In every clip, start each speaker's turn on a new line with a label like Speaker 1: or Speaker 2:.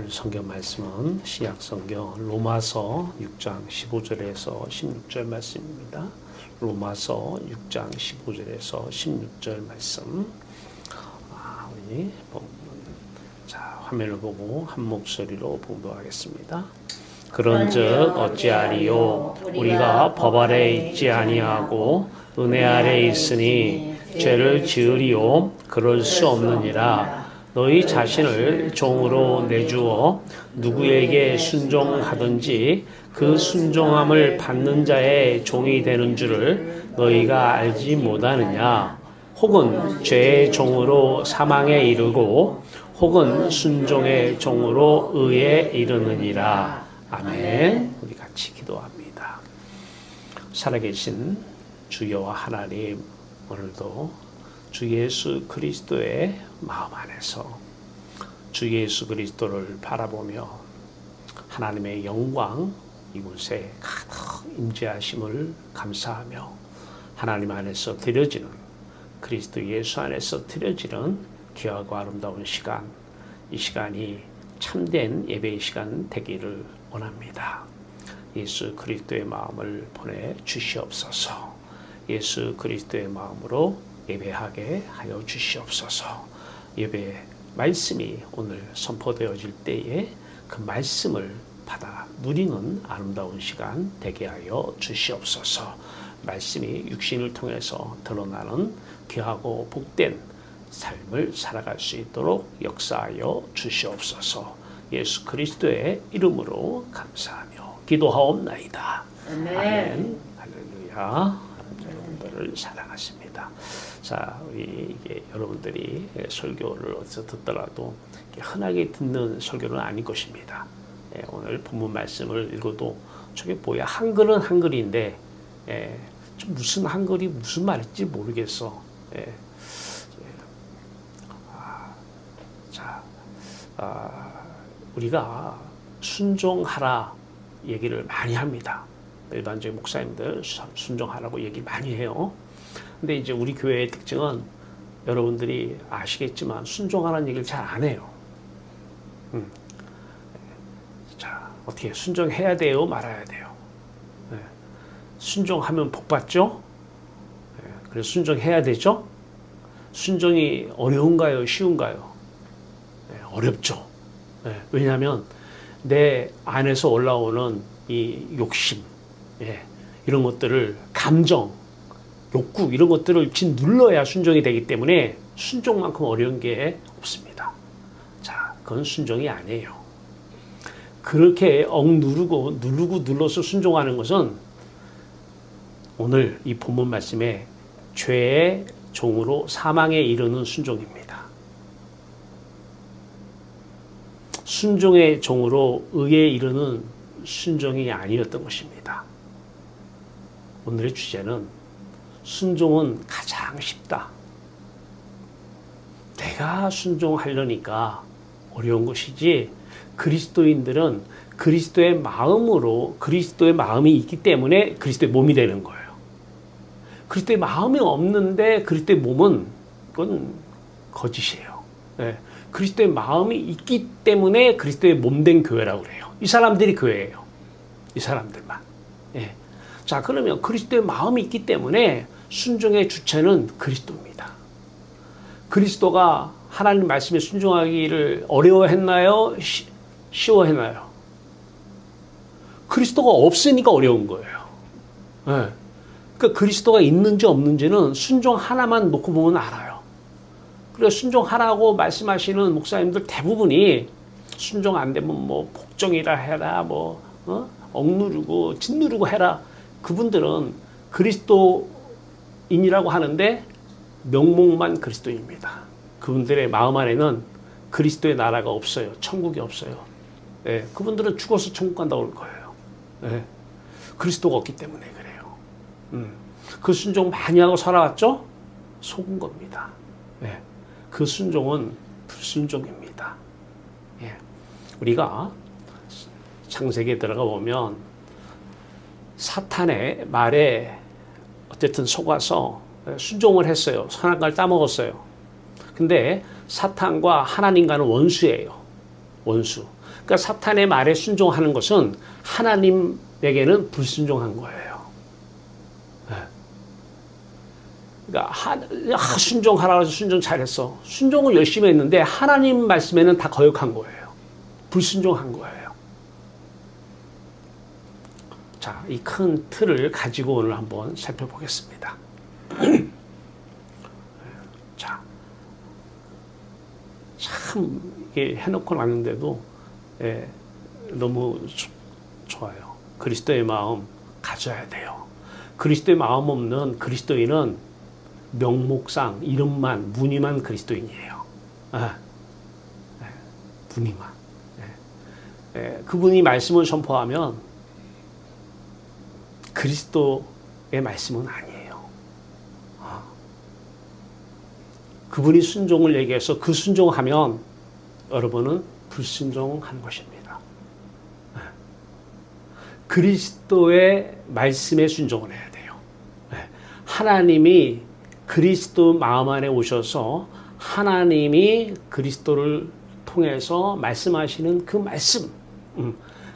Speaker 1: 성경 말씀은 신약 성경 로마서 6장 15절에서 16절 말씀입니다. 로마서 6장 15절에서 16절 말씀. 우리 화면을 보고 한 목소리로 봉독하겠습니다. 그런즉 어찌하리요? 우리가 법 아래 있지 아니하고 은혜 아래 있으니 죄를 지으리요? 그럴 수 없느니라. 너희 자신을 종으로 내주어 누구에게 순종하든지 그 순종함을 받는 자의 종이 되는 줄을 너희가 알지 못하느냐? 혹은 죄의 종으로 사망에 이르고 혹은 순종의 종으로 의에 이르느니라. 아멘. 우리 같이 기도합니다. 살아계신 주여와 하나님, 오늘도 주 예수 그리스도의 마음 안에서 주 예수 그리스도를 바라보며 하나님의 영광 이곳에 가득 임재하심을 감사하며 하나님 안에서 드려지는 그리스도 예수 안에서 드려지는 귀하고 아름다운 시간, 이 시간이 참된 예배의 시간 되기를 원합니다. 예수 그리스도의 마음을 보내 주시옵소서. 예수 그리스도의 마음으로 예배하게 하여 주시옵소서. 예배 말씀이 오늘 선포되어질 때에 그 말씀을 받아 누리는 아름다운 시간 되게 하여 주시옵소서. 말씀이 육신을 통해서 드러나는 귀하고 복된 삶을 살아갈 수 있도록 역사하여 주시옵소서. 예수 그리스도의 이름으로 감사하며 기도하옵나이다. 아멘. 할렐루야. 여러분들을 사랑하십니다. 자, 우리 여러분들이 설교를 어디서 듣더라도 흔하게 듣는 설교는 아닌 것입니다. 오늘 본문 말씀을 읽어도 저게 뭐야? 한글은 한글인데 좀 무슨 한글이 무슨 말인지 모르겠어. 우리가 순종하라 얘기를 많이 합니다. 일반적인 목사님들 순종하라고 얘기 많이 해요. 근데 이제 우리 교회의 특징은 여러분들이 아시겠지만 순종하라는 얘기를 잘 안 해요. 자, 어떻게 순종해야 돼요? 말아야 돼요? 순종하면 복 받죠? 그래서 순종해야 되죠? 순종이 어려운가요? 쉬운가요? 어렵죠. 왜냐하면 내 안에서 올라오는 이 욕심, 이런 것들을 감정, 욕구 이런 것들을 짓눌러야 순종이 되기 때문에 순종만큼 어려운 게 없습니다. 자, 그건 순종이 아니에요. 그렇게 누르고 눌러서 순종하는 것은 오늘 이 본문 말씀에 죄의 종으로 사망에 이르는 순종입니다. 순종의 종으로 의에 이르는 순종이 아니었던 것입니다. 오늘의 주제는 순종은 가장 쉽다. 내가 순종하려니까 어려운 것이지 그리스도인들은 그리스도의 마음으로 그리스도의 마음이 있기 때문에 그리스도의 몸이 되는 거예요. 그리스도의 마음이 없는데 그리스도의 몸은 그건 거짓이에요. 그리스도의 마음이 있기 때문에 그리스도의 몸된 교회라고 그래요. 이 사람들이 교회예요. 이 사람들만. 자, 그러면 그리스도의 마음이 있기 때문에 순종의 주체는 그리스도입니다. 그리스도가 하나님 말씀에 순종하기를 어려워했나요? 쉬워했나요? 그리스도가 없으니까 어려운 거예요. 그러니까 그리스도가 있는지 없는지는 순종 하나만 놓고 보면 알아요. 그래서 순종하라고 말씀하시는 목사님들 대부분이 순종 안 되면 뭐 복종이라 해라, 억누르고 짓누르고 해라. 그분들은 그리스도인이라고 하는데 명목만 그리스도인입니다. 그분들의 마음 안에는 그리스도의 나라가 없어요. 천국이 없어요. 그분들은 죽어서 천국 간다고 할 거예요. 그리스도가 없기 때문에 그래요. 그 순종 많이 하고 살아왔죠? 속은 겁니다. 그 순종은 불순종입니다. 우리가 창세기에 들어가 보면 사탄의 말에 어쨌든 속아서 순종을 했어요. 선악과를 따먹었어요. 근데 사탄과 하나님과는 원수예요. 원수. 그러니까 사탄의 말에 순종하는 것은 하나님에게는 불순종한 거예요. 그러니까 순종하라고 해서 순종 잘했어. 순종을 열심히 했는데 하나님 말씀에는 다 거역한 거예요. 불순종한 거예요. 자, 이 큰 틀을 가지고 오늘 한번 살펴보겠습니다. 자, 참 이게 해놓고 났는데도 너무 좋아요. 그리스도의 마음 가져야 돼요. 그리스도의 마음 없는 그리스도인은 명목상 이름만 무늬만 그리스도인이에요. 무늬만. 그분이 말씀을 선포하면 그리스도의 말씀은 아니에요. 그분이 순종을 얘기해서 그 순종하면 여러분은 불순종한 것입니다. 그리스도의 말씀에 순종을 해야 돼요. 하나님이 그리스도 마음 안에 오셔서 하나님이 그리스도를 통해서 말씀하시는 그 말씀,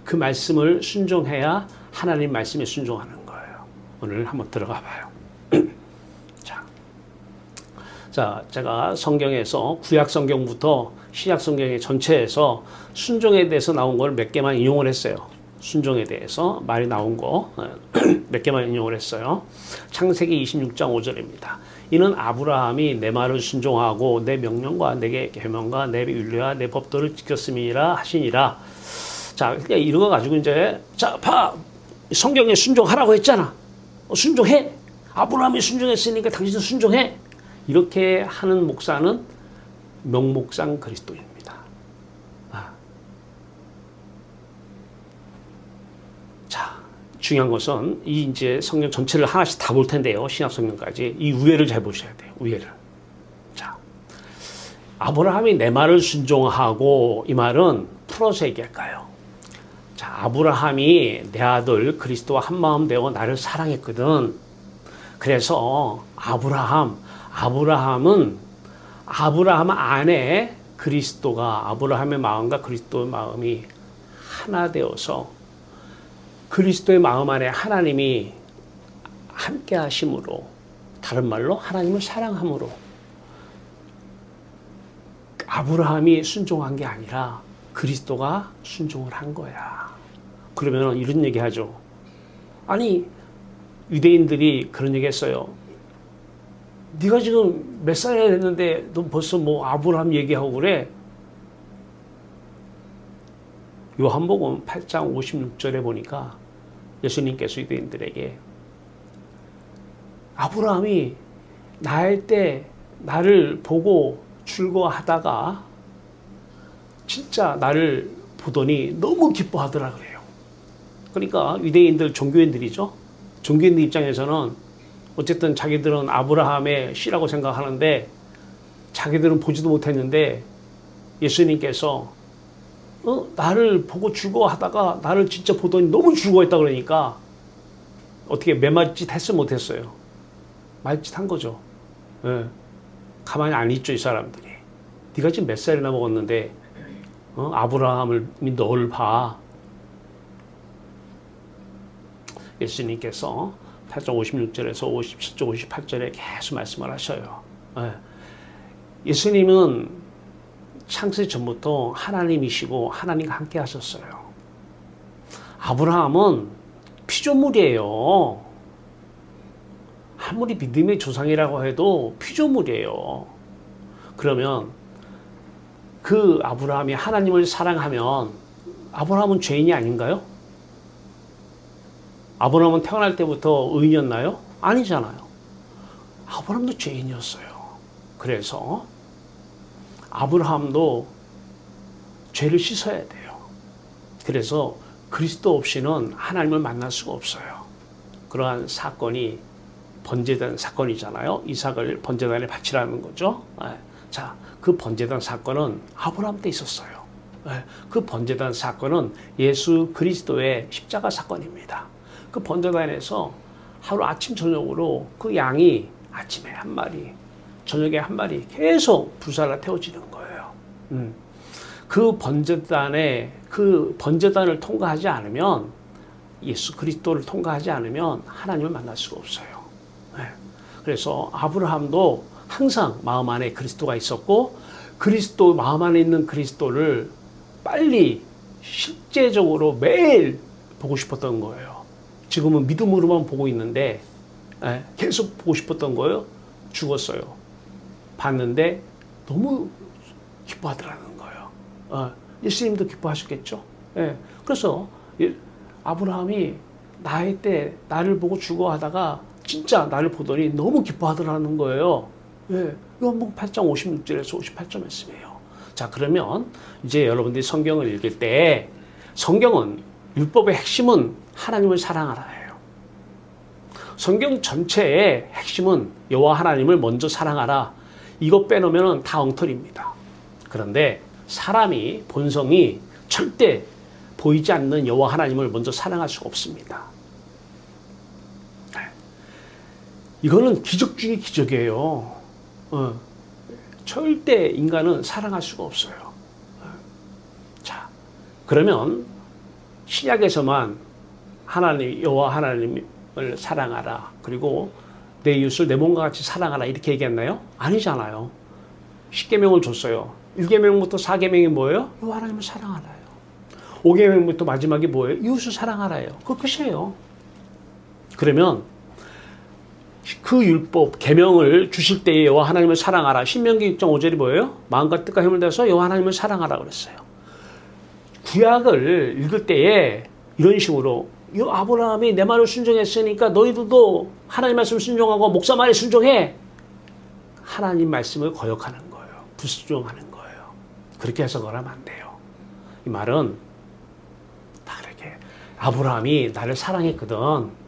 Speaker 1: 그 말씀을 순종해야 하나님 말씀에 순종하는 거예요. 오늘 한번 들어가 봐요. 자, 제가 성경에서 구약 성경부터 신약 성경의 전체에서 순종에 대해서 나온 걸 몇 개만 인용을 했어요. 순종에 대해서 말이 나온 거 몇 개만 인용을 했어요. 창세기 26장 5절입니다. 이는 아브라함이 내 말을 순종하고 내 명령과 내 계명과 내 율례와 내 법도를 지켰음이라 하시니라. 자, 그러니까 이런 거 가지고 이제 자, 봐. 성경에 순종하라고 했잖아. 순종해. 아브라함이 순종했으니까 당신도 순종해. 이렇게 하는 목사는 명목상 그리스도입니다. 자, 중요한 것은 이 이제 성경 전체를 하나씩 다 볼 텐데요. 신약 성경까지 이 우애를 잘 보셔야 돼요. 우애를. 자, 아브라함이 내 말을 순종하고 이 말은 풀어서 얘기할까요? 자, 아브라함이 내 아들 그리스도와 한 마음 되어 나를 사랑했거든. 그래서 아브라함 안에 그리스도가 아브라함의 마음과 그리스도의 마음이 하나 되어서 그리스도의 마음 안에 하나님이 함께 하심으로, 다른 말로 하나님을 사랑함으로 아브라함이 순종한 게 아니라 그리스도가 순종을 한 거야. 그러면 이런 얘기 하죠. 아니, 유대인들이 그런 얘기 했어요. 네가 지금 몇 살이나 됐는데 너 벌써 뭐 아브라함 얘기하고 그래? 요한복음 8장 56절에 보니까 예수님께서 유대인들에게 아브라함이 나일 때 나를 보고 즐거워하다가 진짜 나를 보더니 너무 기뻐하더라 그래요. 그러니까 유대인들 종교인들이죠. 종교인들 입장에서는 어쨌든 자기들은 아브라함의 씨라고 생각하는데 자기들은 보지도 못했는데 예수님께서 나를 보고 즐거워하다가 나를 진짜 보더니 너무 즐거워했다 그러니까 어떻게 매맞짓 했어 못했어요? 말짓 한 거죠. 예. 가만히 안 있죠 이 사람들이. 네가 지금 몇 살이나 먹었는데 아브라함을 너를 봐. 예수님께서 8장 56절에서 57절 58절에 계속 말씀을 하셔요. 예. 예수님은 창세 전부터 하나님이시고 하나님과 함께 하셨어요. 아브라함은 피조물이에요. 아무리 믿음의 조상이라고 해도 피조물이에요. 그러면 그 아브라함이 하나님을 사랑하면 아브라함은 죄인이 아닌가요? 아브라함은 태어날 때부터 의인이었나요? 아니잖아요. 아브라함도 죄인이었어요. 그래서 아브라함도 죄를 씻어야 돼요. 그래서 그리스도 없이는 하나님을 만날 수가 없어요. 그러한 사건이 번제된 사건이잖아요. 이삭을 번제단에 바치라는 거죠. 자, 그 번제단 사건은 아브라함 때 있었어요. 그 번제단 사건은 예수 그리스도의 십자가 사건입니다. 그 번제단에서 하루 아침 저녁으로 그 양이 아침에 한 마리, 저녁에 한 마리 계속 불살라 태워지는 거예요. 그 번제단을 통과하지 않으면, 예수 그리스도를 통과하지 않으면 하나님을 만날 수가 없어요. 네. 그래서 아브라함도 항상 마음 안에 그리스도가 있었고, 그리스도 마음 안에 있는 그리스도를 빨리 실제적으로 매일 보고 싶었던 거예요. 지금은 믿음으로만 보고 있는데 계속 보고 싶었던 거예요. 죽었어요. 봤는데 너무 기뻐하더라는 거예요. 예수님도 기뻐하셨겠죠. 그래서 아브라함이 나이 때 나를 보고 죽어하다가 진짜 나를 보더니 너무 기뻐하더라는 거예요. 요한복음 8장 56절에서 58절 말씀이에요. 자, 그러면 이제 여러분들이 성경을 읽을 때, 성경은 율법의 핵심은 하나님을 사랑하라예요. 성경 전체의 핵심은 여호와 하나님을 먼저 사랑하라. 이거 빼놓으면 다 엉터리입니다. 그런데 사람이, 본성이 절대 보이지 않는 여호와 하나님을 먼저 사랑할 수가 없습니다. 이거는 기적 중의 기적이에요. 절대 인간은 사랑할 수가 없어요. 자, 그러면 신약에서만 여호와 하나님을 사랑하라, 그리고 내 이웃을 내 몸과 같이 사랑하라 이렇게 얘기했나요? 아니잖아요. 10계명을 줬어요. 1계명부터 4계명이 뭐예요? 여호와 하나님을 사랑하라요. 5계명부터 마지막이 뭐예요? 이웃을 사랑하라예요. 그거 끝이에요. 그러면 그 율법, 계명을 주실 때에 여호와 하나님을 사랑하라. 신명기 6.5절이 뭐예요? 마음과 뜻과 힘을 다해서 여호와 하나님을 사랑하라 그랬어요. 구약을 읽을 때에 이런 식으로 아브라함이 내 말을 순종했으니까 너희들도 하나님 말씀 순종하고 목사 말에 순종해. 하나님 말씀을 거역하는 거예요. 불순종하는 거예요. 그렇게 해석을 하면 안 돼요. 이 말은 다 그렇게 아브라함이 나를 사랑했거든.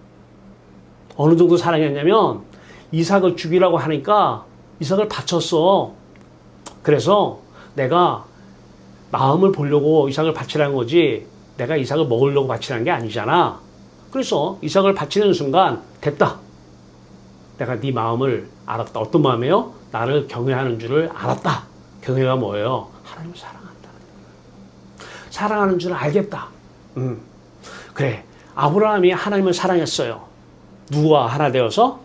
Speaker 1: 어느 정도 사랑했냐면 이삭을 죽이라고 하니까 이삭을 바쳤어. 그래서 내가 마음을 보려고 이삭을 바치라는 거지 내가 이삭을 먹으려고 바치라는 게 아니잖아. 그래서 이삭을 바치는 순간 됐다. 내가 네 마음을 알았다. 어떤 마음이에요? 나를 경외하는 줄을 알았다. 경외가 뭐예요? 하나님을 사랑한다는 거예요. 사랑하는 줄을 알겠다. 그래, 아브라함이 하나님을 사랑했어요. 누구와 하나 되어서?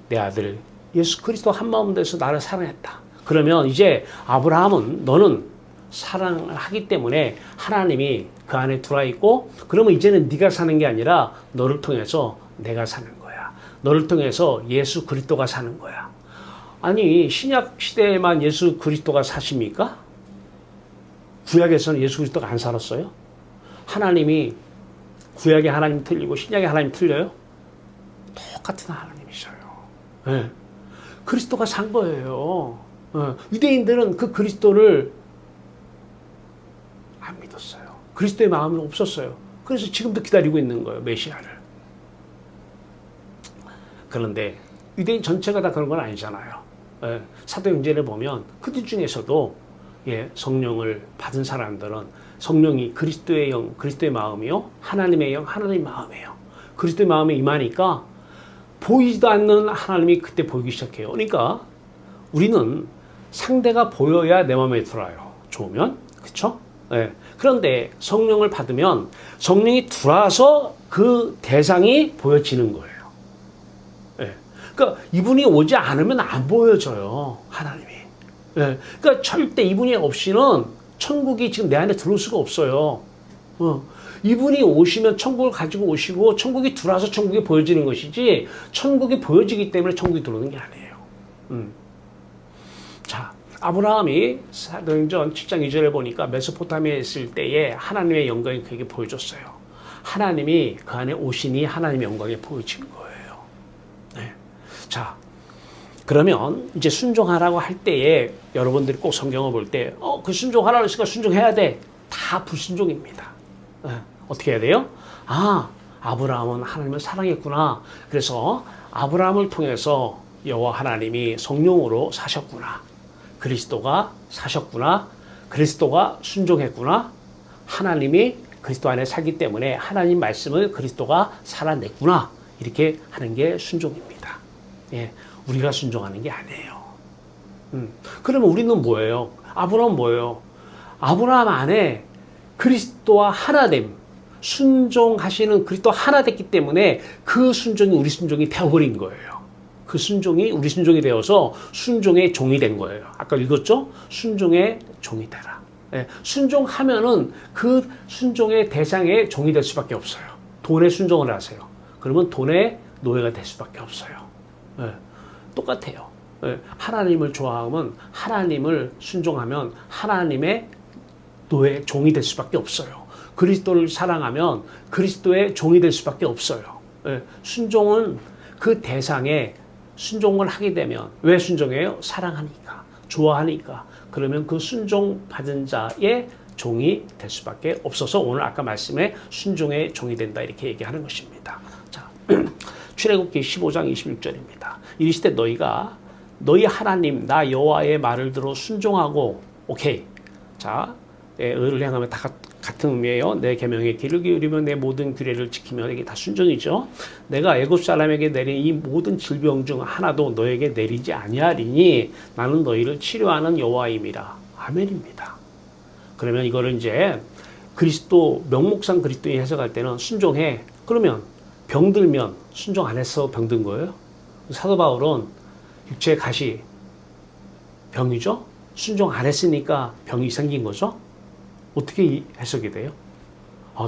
Speaker 1: 내 아들 예수 그리스도 한 마음 돼서 나를 사랑했다. 그러면 이제 아브라함은 너는 사랑을 하기 때문에 하나님이 그 안에 들어와 있고, 그러면 이제는 네가 사는 게 아니라 너를 통해서 내가 사는 거야. 너를 통해서 예수 그리스도가 사는 거야. 아니, 신약 시대에만 예수 그리스도가 사십니까? 구약에서는 예수 그리스도가 안 살았어요? 하나님이 구약의 하나님 틀리고 신약의 하나님 틀려요? 똑같은 하나님이셔요. 네. 그리스도가 산 거예요. 유대인들은 그 그리스도를 안 믿었어요. 그리스도의 마음이 없었어요. 그래서 지금도 기다리고 있는 거예요. 메시아를. 그런데 유대인 전체가 다 그런 건 아니잖아요. 사도행전에 보면 그들 중에서도 성령을 받은 사람들은 성령이 그리스도의 영, 그리스도의 마음이요, 하나님의 영, 하나님의 마음이에요. 그리스도의 마음에 임하니까 보이지도 않는 하나님이 그때 보이기 시작해요. 그러니까 우리는 상대가 보여야 내 마음에 들어요. 좋으면. 그렇죠? 그런데 성령을 받으면 성령이 들어와서 그 대상이 보여지는 거예요. 그러니까 이분이 오지 않으면 안 보여져요. 하나님이. 그러니까 절대 이분이 없이는 천국이 지금 내 안에 들어올 수가 없어요. 이분이 오시면 천국을 가지고 오시고 천국이 들어와서 천국이 보여지는 것이지, 천국이 보여지기 때문에 천국이 들어오는 게 아니에요. 자, 아브라함이 사도행전 7장 2절에 보니까 메소포타미아에 있을 때에 하나님의 영광이 그에게 보여줬어요. 하나님이 그 안에 오시니 하나님의 영광이 보여진 거예요. 네. 자, 그러면 이제 순종하라고 할 때에 여러분들이 꼭 성경을 볼 때 그 순종하라고 했으니까 순종해야 돼. 다 불순종입니다. 어떻게 해야 돼요? 아브라함은 하나님을 사랑했구나. 그래서 아브라함을 통해서 여호와 하나님이 성령으로 사셨구나. 그리스도가 사셨구나. 그리스도가 순종했구나. 하나님이 그리스도 안에 살기 때문에 하나님 말씀을 그리스도가 살아냈구나. 이렇게 하는 게 순종입니다. 우리가 순종하는 게 아니에요. 그러면 우리는 뭐예요? 아브라함은 뭐예요? 아브라함 안에 그리스도와 하나됨, 순종하시는 그리스도 하나 됐기 때문에 그 순종이 우리 순종이 되어버린 거예요. 그 순종이 우리 순종이 되어서 순종의 종이 된 거예요. 아까 읽었죠? 순종의 종이 되라. 예, 순종하면은 그 순종의 대상의 종이 될 수밖에 없어요. 돈에 순종을 하세요. 그러면 돈의 노예가 될 수밖에 없어요. 예, 똑같아요. 예, 하나님을 좋아하면 하나님을 순종하면 하나님의 노예, 종이 될 수밖에 없어요. 그리스도를 사랑하면 그리스도의 종이 될 수밖에 없어요. 예, 순종은 그 대상에 순종을 하게 되면 왜 순종해요? 사랑하니까, 좋아하니까. 그러면 그 순종 받은 자의 종이 될 수밖에 없어서 오늘 아까 말씀에 순종의 종이 된다 이렇게 얘기하는 것입니다. 자, 출애굽기 15장 26절입니다. 이르시되 너희가 너희 하나님 나 여호와의 말을 들어 순종하고 오케이. 자, 의를 행하면 다 같은 의미예요. 내 계명의 길을 기울이며 내 모든 규례를 지키며 이게 다 순종이죠. 내가 애굽 사람에게 내린 이 모든 질병 중 하나도 너에게 내리지 아니하리니 나는 너희를 치료하는 여호와임이라. 아멘입니다. 그러면 이거를 이제 그리스도 명목상 그리스도인 해석할 때는 순종해. 그러면 병들면 순종 안 해서 병든 거예요. 사도 바울은 육체의 가시 병이죠. 순종 안 했으니까 병이 생긴 거죠. 어떻게 해석이 돼요?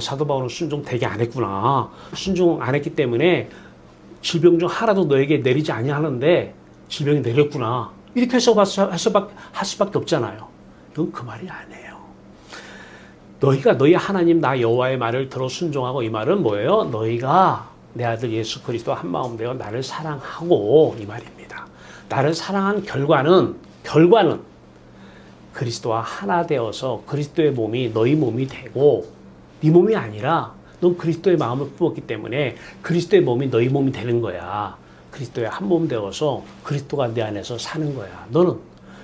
Speaker 1: 사도 바울은 순종 되게 안 했구나. 순종 안 했기 때문에 질병 중 하나도 너에게 내리지 아니하는데 질병이 내렸구나. 이렇게 할 수밖에 없잖아요. 이건 그 말이 아니에요. 너희가 너희 하나님 나 여호와의 말을 들어 순종하고 이 말은 뭐예요? 너희가 내 아들 예수 그리스도 한 마음 되어 나를 사랑하고 이 말입니다. 나를 사랑한 결과는 그리스도와 하나 되어서 그리스도의 몸이 너희 몸이 되고 네 몸이 아니라 넌 그리스도의 마음을 품었기 때문에 그리스도의 몸이 너희 몸이 되는 거야. 그리스도의 한 몸 되어서 그리스도가 내 안에서 사는 거야. 너는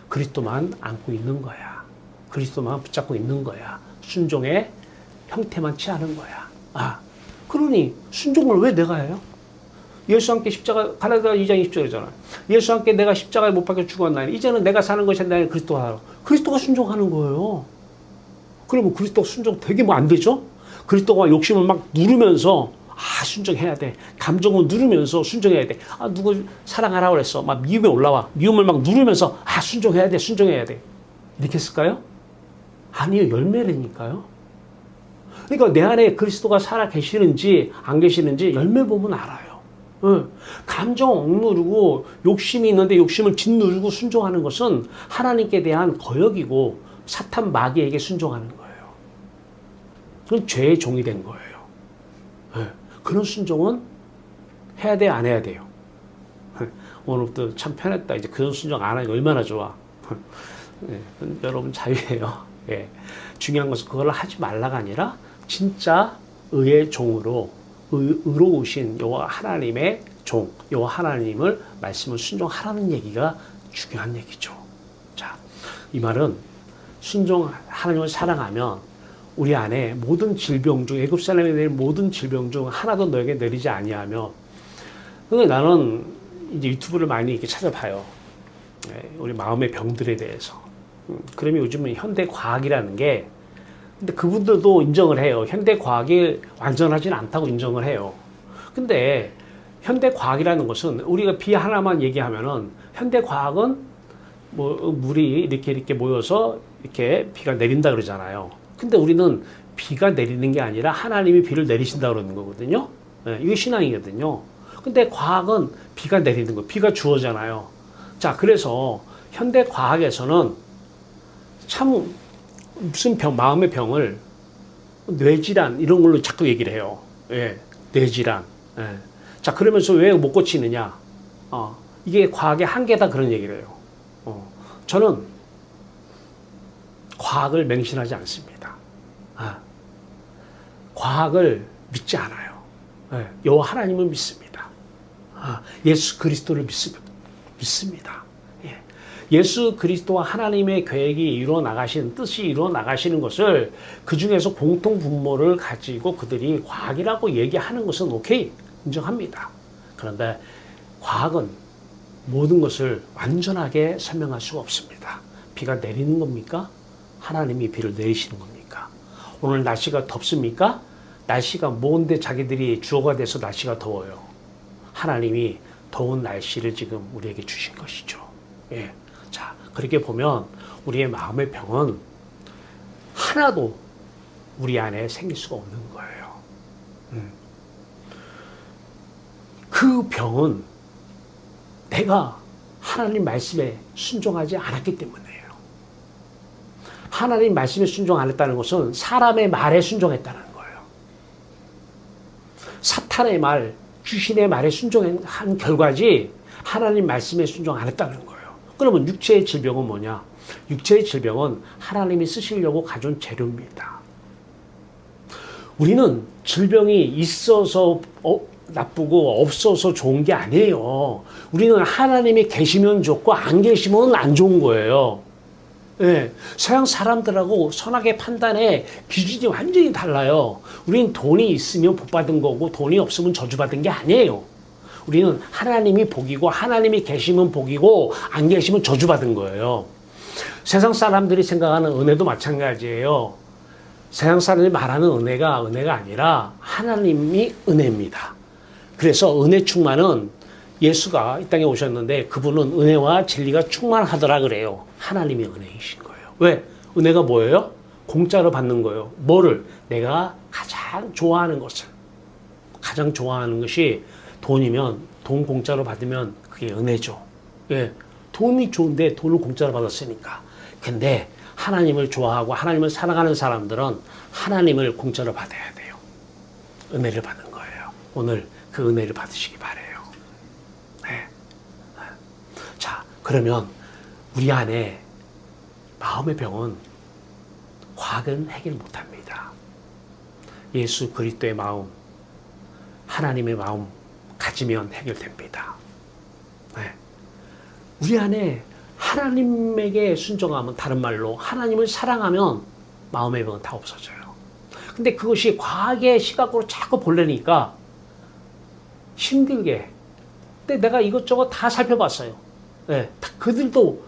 Speaker 1: 그리스도만 안고 있는 거야. 그리스도만 붙잡고 있는 거야. 순종의 형태만 취하는 거야. 그러니 순종을 왜 내가 해요? 예수와 함께 십자가, 갈라디아 2장 20절이잖아. 예수와 함께 내가 십자가에 못 박혀 죽었나니 이제는 내가 사는 것이 아니라 그리스도가 살아. 그리스도가 순종하는 거예요. 그러면 그리스도가 순종 되게 안 되죠? 그리스도가 욕심을 막 누르면서 순종해야 돼. 감정을 누르면서 순종해야 돼. 누구 사랑하라고 그랬어. 막 미움이 올라와. 미움을 막 누르면서 순종해야 돼. 순종해야 돼. 이렇게 했을까요? 아니요. 열매라니까요. 그러니까 내 안에 그리스도가 살아 계시는지 안 계시는지 열매 보면 알아요. 감정 억누르고 욕심이 있는데 욕심을 짓누르고 순종하는 것은 하나님께 대한 거역이고 사탄 마귀에게 순종하는 거예요. 그건 죄의 종이 된 거예요. 그런 순종은 해야 돼요, 안 해야 돼요? 오늘부터 참 편했다. 이제 그런 순종 안 하니까 얼마나 좋아. 여러분 자유예요. 중요한 것은 그걸 하지 말라가 아니라 진짜 의의 종으로 의로우신 여호와 하나님의 종, 여호와 하나님을 말씀을 순종하라는 얘기가 중요한 얘기죠. 자, 이 말은 하나님을 사랑하면 우리 안에 모든 질병 중 애굽 사람에 대한 모든 질병 중 하나도 너에게 내리지 아니하며. 근데 나는 이제 유튜브를 많이 이렇게 찾아봐요. 우리 마음의 병들에 대해서. 그러면 요즘은 현대 과학이라는 게 근데 그분들도 인정을 해요. 현대 과학이 완전하진 않다고 인정을 해요. 근데 현대 과학이라는 것은 우리가 비 하나만 얘기하면은 현대 과학은 물이 이렇게 모여서 이렇게 비가 내린다 그러잖아요. 근데 우리는 비가 내리는 게 아니라 하나님이 비를 내리신다 그러는 거거든요. 이게 신앙이거든요. 근데 과학은 비가 내리는 거, 비가 주어잖아요. 자, 그래서 현대 과학에서는 참 무슨 마음의 병을 뇌질환 이런 걸로 자꾸 얘기를 해요. 뇌질환. 자, 그러면서 왜 못 고치느냐? 이게 과학의 한계다 그런 얘기를 해요. 저는 과학을 맹신하지 않습니다. 과학을 믿지 않아요. 여호와 하나님을 믿습니다. 예수 그리스도를 믿습니다. 예수 그리스도와 하나님의 계획이 이루어 나가시는 뜻이 이루어 나가시는 것을 그 중에서 공통 분모를 가지고 그들이 과학이라고 얘기하는 것은 오케이 인정합니다. 그런데 과학은 모든 것을 완전하게 설명할 수가 없습니다. 비가 내리는 겁니까? 하나님이 비를 내리시는 겁니까? 오늘 날씨가 덥습니까? 날씨가 뭔데 자기들이 주어가 돼서 날씨가 더워요. 하나님이 더운 날씨를 지금 우리에게 주신 것이죠. 예. 자, 그렇게 보면 우리의 마음의 병은 하나도 우리 안에 생길 수가 없는 거예요. 그 병은 내가 하나님 말씀에 순종하지 않았기 때문이에요. 하나님 말씀에 순종 안 했다는 것은 사람의 말에 순종했다는 거예요. 사탄의 말, 귀신의 말에 순종한 결과지 하나님 말씀에 순종 안 했다는 거예요. 그러면 육체의 질병은 뭐냐? 육체의 질병은 하나님이 쓰시려고 가져온 재료입니다. 우리는 질병이 있어서 나쁘고 없어서 좋은 게 아니에요. 우리는 하나님이 계시면 좋고 안 계시면 안 좋은 거예요. 예, 서양 사람들하고 선악의 판단의 기준이 완전히 달라요. 우리는 돈이 있으면 복 받은 거고 돈이 없으면 저주받은 게 아니에요. 우리는 하나님이 복이고 하나님이 계시면 복이고 안 계시면 저주받은 거예요. 세상 사람들이 생각하는 은혜도 마찬가지예요. 세상 사람들이 말하는 은혜가 아니라 하나님이 은혜입니다. 그래서 은혜 충만은 예수가 이 땅에 오셨는데 그분은 은혜와 진리가 충만하더라 그래요. 하나님이 은혜이신 거예요. 왜? 은혜가 뭐예요? 공짜로 받는 거예요. 뭐를? 내가 가장 좋아하는 것을. 가장 좋아하는 것이 돈이면 돈 공짜로 받으면 그게 은혜죠. 예, 돈이 좋은데 돈을 공짜로 받았으니까. 근데 하나님을 좋아하고 하나님을 사랑하는 사람들은 하나님을 공짜로 받아야 돼요. 은혜를 받는 거예요. 오늘 그 은혜를 받으시기 바래요. 네. 자, 그러면 우리 안에 마음의 병은 과학은 해결 못합니다. 예수 그리스도의 마음, 하나님의 마음 가지면 해결됩니다. 네. 우리 안에 하나님에게 순종하면, 다른 말로 하나님을 사랑하면 마음의 병은 다 없어져요. 근데 그것이 과학의 시각으로 자꾸 보려니까 힘들게. 근데 내가 이것저것 다 살펴봤어요. 네. 그들도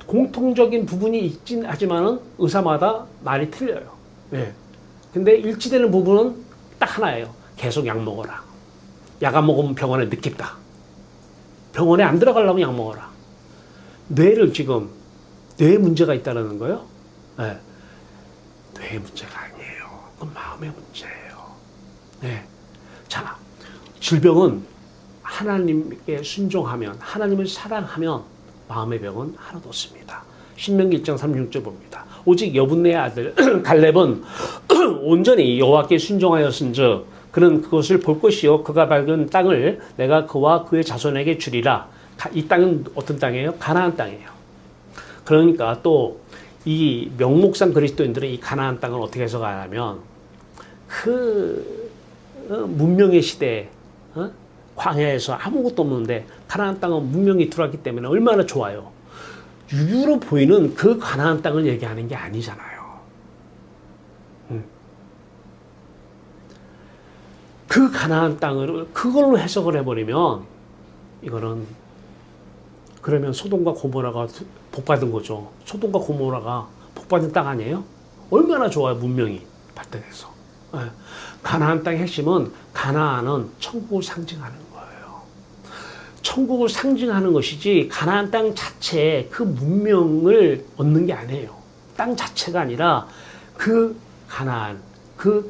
Speaker 1: 공통적인 부분이 있긴 하지만은 의사마다 말이 틀려요. 네. 근데 일치되는 부분은 딱 하나예요. 계속 약 먹어라. 약 안 먹으면 병원에 늦겠다. 병원에 안 들어가려면 약 먹어라. 뇌를 지금, 뇌에 문제가 있다는 거예요? 네. 뇌의 문제가 아니에요. 그건 마음의 문제예요. 네. 자, 질병은 하나님께 순종하면, 하나님을 사랑하면 마음의 병은 하나도 없습니다. 신명기 1장 36절 봅니다. 오직 여분네의 아들 갈렙은 온전히 여호와께 순종하였은즉 그는 그것을 볼 것이요 그가 밟은 땅을 내가 그와 그의 자손에게 주리라. 이 땅은 어떤 땅이에요? 가나안 땅이에요. 그러니까 또 이 명목상 그리스도인들은 이 가나안 땅을 어떻게 해석하냐면 그 문명의 시대에 광야에서 아무것도 없는데 가나안 땅은 문명이 들어왔기 때문에 얼마나 좋아요. 유로 보이는 그 가나안 땅을 얘기하는 게 아니잖아요. 그 가나안 땅을 그걸로 해석을 해버리면 이거는, 그러면 소돔과 고모라가 복받은 거죠. 소돔과 고모라가 복받은 땅 아니에요? 얼마나 좋아요, 문명이 발달해서. 가나안 땅의 핵심은, 가나안은 천국을 상징하는 거예요. 천국을 상징하는 것이지 가나안 땅 자체에 그 문명을 얻는 게 아니에요. 땅 자체가 아니라 그 가나안, 그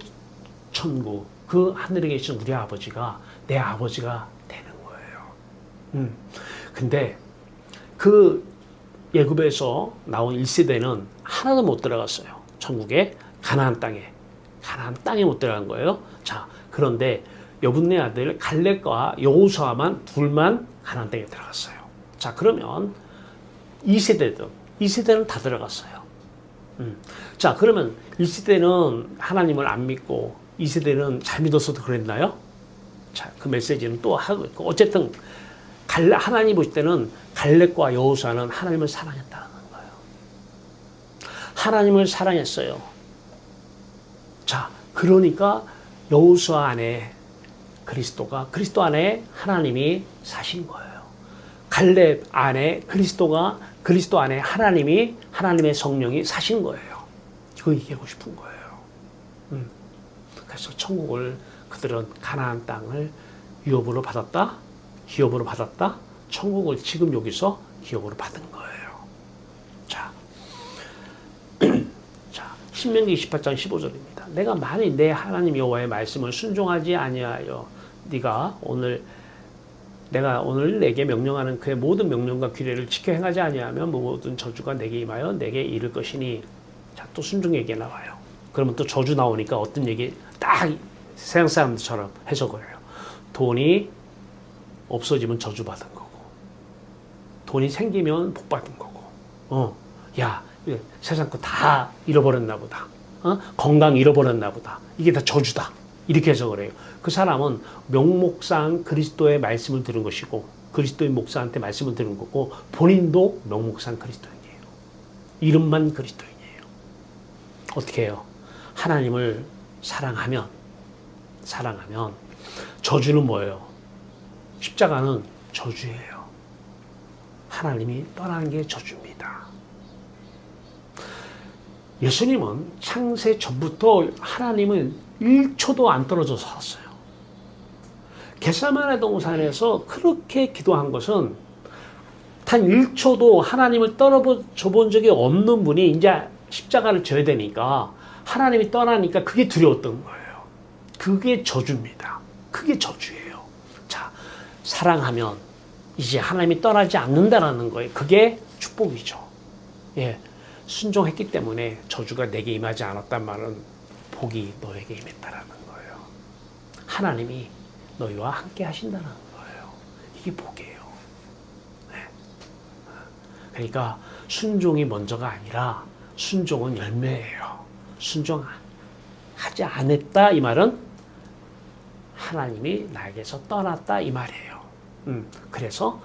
Speaker 1: 천국, 그 하늘에 계신 우리 아버지가 내 아버지가 되는 거예요. 근데 그 예굽에서 나온 1세대는 하나도 못 들어갔어요. 천국에, 가나안 땅에 못 들어간 거예요. 자, 그런데 여분네 아들 갈렙과 여호수아만 둘만 가나안 땅에 들어갔어요. 자, 그러면 2세대는 다 들어갔어요. 자, 그러면 1세대는 하나님을 안 믿고 2세대는 잘 믿었어도 그랬나요? 자, 그 메시지는 또 하고 있고, 어쨌든 하나님 보실 때는 갈렙과 여호수아는 하나님을 사랑했다는 거예요. 하나님을 사랑했어요. 자, 그러니까 여호수아 안에 그리스도 안에 하나님이 사신 거예요. 갈렙 안에 그리스도 안에 하나님의 성령이 사신 거예요. 그거 얘기하고 싶은 거예요. 그래서 천국을 그들은 가나안 땅을 유업으로 받았다, 기업으로 받았다. 천국을 지금 여기서 기업으로 받은 거예요. 자, 자, 신명기 28장 15절입니다. 내가 만일 내 하나님 여호와의 말씀을 순종하지 아니하여 내가 오늘 내게 명령하는 그의 모든 명령과 규례를 지켜 행하지 아니하면 모든 저주가 내게 임하여 내게 이를 것이니. 자, 또 순종 얘기 나와요. 그러면 또 저주 나오니까 어떤 얘기 딱 세상 사람들처럼 해석을 해요. 돈이 없어지면 저주 받은 거고, 돈이 생기면 복 받은 거고, 야, 세상 거 다 잃어버렸나 보다. 건강 잃어버렸나 보다. 이게 다 저주다. 이렇게 해석을 해요. 그 사람은 명목상 그리스도의 말씀을 들은 것이고, 그리스도의 목사한테 말씀을 들은 거고, 본인도 명목상 그리스도인이에요. 이름만 그리스도인이에요. 어떻게 해요? 하나님을 사랑하면 저주는 뭐예요? 십자가는 저주예요. 하나님이 떠나는 게 저주입니다. 예수님은 창세 전부터 하나님은 1초도 안 떨어져 살았어요. 겟세마네 동산에서 그렇게 기도한 것은 단 1초도 하나님을 떨어져 본 적이 없는 분이 이제 십자가를 져야 되니까, 하나님이 떠나니까 그게 두려웠던 거예요. 그게 저주입니다. 그게 저주예요. 자, 사랑하면 이제 하나님이 떠나지 않는다라는 거예요. 그게 축복이죠. 예, 순종했기 때문에 저주가 내게 임하지 않았단 말은 복이 너에게 임했다라는 거예요. 하나님이 너희와 함께 하신다는 거예요. 이게 복이에요. 네. 그러니까 순종이 먼저가 아니라 순종은 열매예요. 순종하지 않았다 이 말은 하나님이 나에게서 떠났다 이 말이에요. 그래서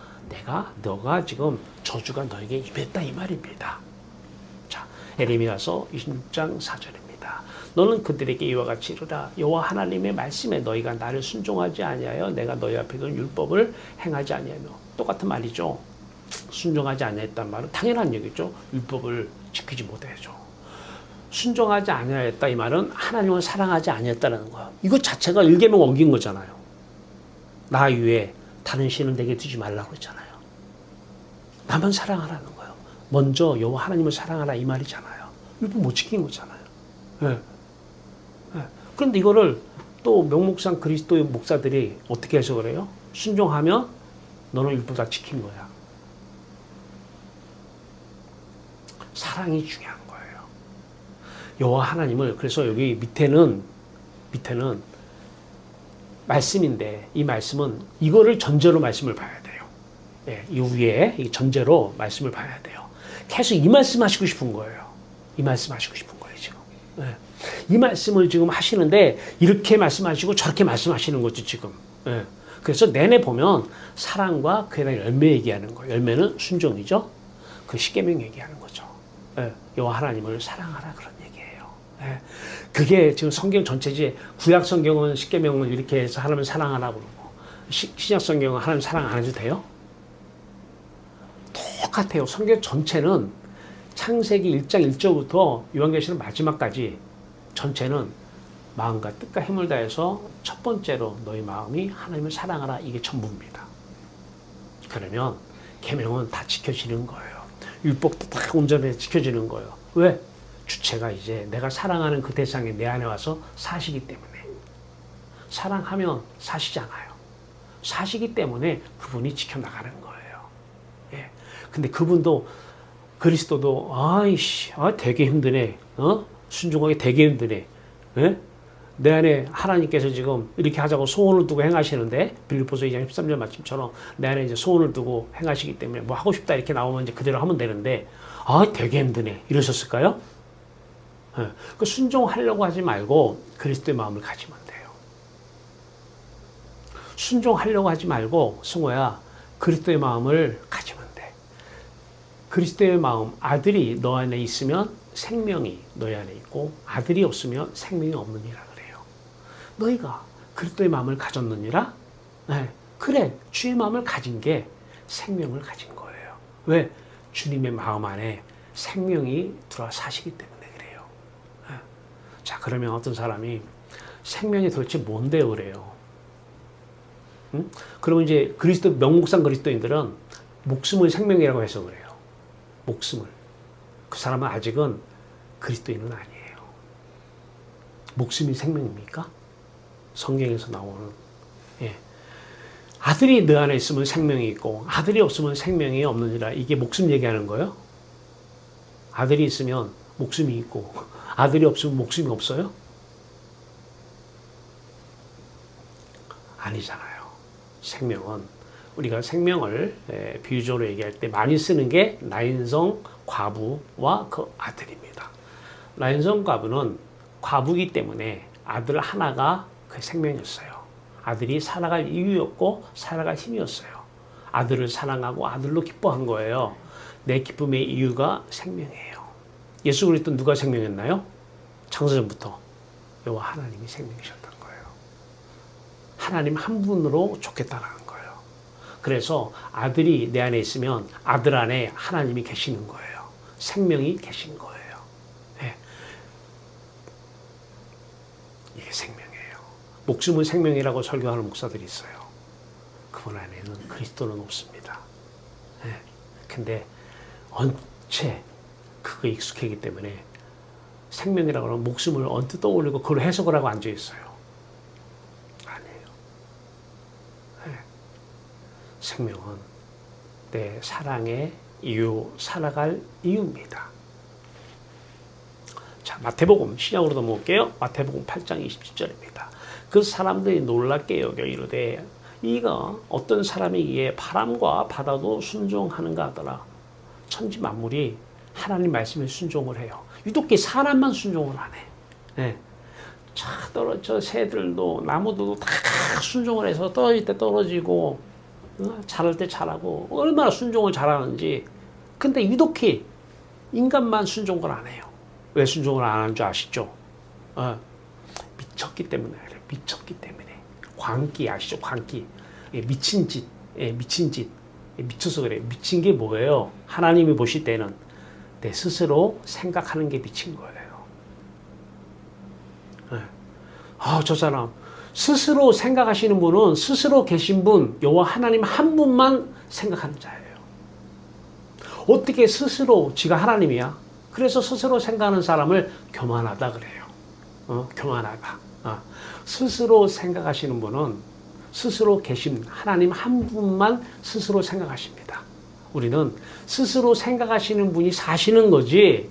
Speaker 1: 너가 지금 저주가 너에게 임했다 이 말입니다. 자, 에레미야서 26장 4절입니다. 너는 그들에게 이와 같이 이르라. 여호와 하나님의 말씀에 너희가 나를 순종하지 아니하여 내가 너희 앞에 둔 율법을 행하지 아니하며. 똑같은 말이죠. 순종하지 아니했단 말은 당연한 얘기죠. 율법을 지키지 못해야죠. 순종하지 아니하였다 이 말은 하나님을 사랑하지 아니했다는 거야. 이거 자체가 일계명 어긴 거잖아요. 나 외에 다른 신을 내게 두지 말라고 했잖아요. 나만 사랑하라는 거예요. 먼저 여호와 하나님을 사랑하라 이 말이잖아요. 율법 못 지킨 거잖아요. 네. 네. 그런데 이거를 또 명목상 그리스도의 목사들이 어떻게 해석을 해요? 순종하면 너는 율법 다 지킨 거야. 사랑이 중요한 거예요. 여호와 하나님을, 그래서 여기 밑에는 말씀인데, 이 말씀은 이거를 전제로 말씀을 봐야 돼요. 예, 이 위에 이 전제로 말씀을 봐야 돼요. 계속 이 말씀 하시고 싶은 거예요. 이 말씀 하시고 싶은 거예요, 지금. 예, 이 말씀을 지금 하시는데 이렇게 말씀하시고 저렇게 말씀하시는 거죠, 지금. 예, 그래서 내내 보면 사랑과 그에 대한 열매 얘기하는 거예요. 열매는 순종이죠. 그 십계명 얘기하는 거죠. 예, 여호와 하나님을 사랑하라 그런 얘기예요. 예, 그게 지금 성경 전체지. 구약 성경은 십계명을 이렇게 해서 하나님을 사랑하라 그러고, 신약 성경은 하나님 사랑 안 해도 돼요? 똑같아요. 성경 전체는 창세기 1장 1절부터 요한계시록 마지막까지 전체는 마음과 뜻과 힘을 다해서 첫 번째로 너희 마음이 하나님을 사랑하라, 이게 전부입니다. 그러면 계명은 다 지켜지는 거예요. 율법도 다 온전히 지켜지는 거예요. 왜? 주체가 이제 내가 사랑하는 그 대상이 내 안에 와서 사시기 때문에. 사랑하면 사시잖아요. 사시기 때문에 그분이 지켜나가는 거예요. 예. 근데 그분도, 그리스도도, 되게 힘드네. 순종하기 되게 힘드네. 예? 내 안에 하나님께서 지금 이렇게 하자고 소원을 두고 행하시는데, 빌립보서 2장 13절 말씀처럼 내 안에 이제 소원을 두고 행하시기 때문에 뭐 하고 싶다 이렇게 나오면 이제 그대로 하면 되는데, 되게 힘드네. 이러셨을까요? 예. 그 순종하려고 하지 말고 그리스도의 마음을 가지면 돼요. 순종하려고 하지 말고, 승호야, 그리스도의 마음을 가지면 돼. 그리스도의 마음, 아들이 너 안에 있으면 생명이 너희 안에 있고, 아들이 없으면 생명이 없느니라 그래요. 너희가 그리스도의 마음을 가졌느니라? 네. 그래, 주의 마음을 가진 게 생명을 가진 거예요. 왜? 주님의 마음 안에 생명이 들어와 사시기 때문에 그래요. 자, 그러면 어떤 사람이 생명이 도대체 뭔데요? 그래요. 응? 그러면 이제 명목상 그리스도인들은 목숨을 생명이라고 해서 그래요. 목숨을. 그 사람은 아직은 그리스도인은 아니에요. 목숨이 생명입니까? 성경에서 나오는. 예. 아들이 너 안에 있으면 생명이 있고 아들이 없으면 생명이 없느니라. 이게 목숨 얘기하는 거예요? 아들이 있으면 목숨이 있고 아들이 없으면 목숨이 없어요? 아니잖아요. 생명은 우리가 생명을 비유적으로 얘기할 때 많이 쓰는 게 나인성 과부와 그 아들입니다. 나인성 과부는 과부이기 때문에 아들 하나가 그 생명이었어요. 아들이 살아갈 이유였고 살아갈 힘이었어요. 아들을 사랑하고 아들로 기뻐한 거예요. 내 기쁨의 이유가 생명이에요. 예수 그리스도 누가 생명이었나요? 창세전부터 여호와 하나님이 생명이셨던 거예요. 하나님 한 분으로 좋겠다라는 거예요. 그래서 아들이 내 안에 있으면 아들 안에 하나님이 계시는 거예요. 생명이 계신 거예요. 네. 이게 생명이에요. 목숨은 생명이라고 설교하는 목사들이 있어요. 그분 안에는 그리스도는 없습니다. 네. 근데 언체 그거 익숙하기 때문에 생명이라고 하면 목숨을 언뜻 떠올리고 그걸 해석을 하고 앉아있어요. 아니에요. 네. 생명은 내 사랑의 이유, 살아갈 이유입니다. 자, 마태복음 신약으로 넘어올게요. 마태복음 8장 27절입니다. 그 사람들이 놀랍게 여겨 이르되 이가 어떤 사람이 이에 바람과 바다도 순종하는가 하더라. 천지 만물이 하나님 말씀에 순종을 해요. 유독히 사람만 순종을 안 해. 네. 저 새들도 나무들도 다 순종을 해서 떨어질 때 떨어지고 자랄 때 자라고 얼마나 순종을 잘하는지. 근데 유독히 인간만 순종을 안 해요. 왜 순종을 안 하는 줄 아시죠? 미쳤기 때문에 그래요. 미쳤기 때문에. 광기 아시죠? 광기. 미친 짓. 미친 짓. 미쳐서 그래요. 미친 게 뭐예요? 하나님이 보실 때는 내 스스로 생각하는 게 미친 거예요. 저 사람 스스로 생각하시는 분은 스스로 계신 분, 여호와 하나님 한 분만 생각하는 자예요. 어떻게 스스로 지가 하나님이야? 그래서 스스로 생각하는 사람을 교만하다 그래요. 교만하다. 스스로 생각하시는 분은 스스로 계신 하나님 한 분만 스스로 생각하십니다. 우리는 스스로 생각하시는 분이 사시는 거지,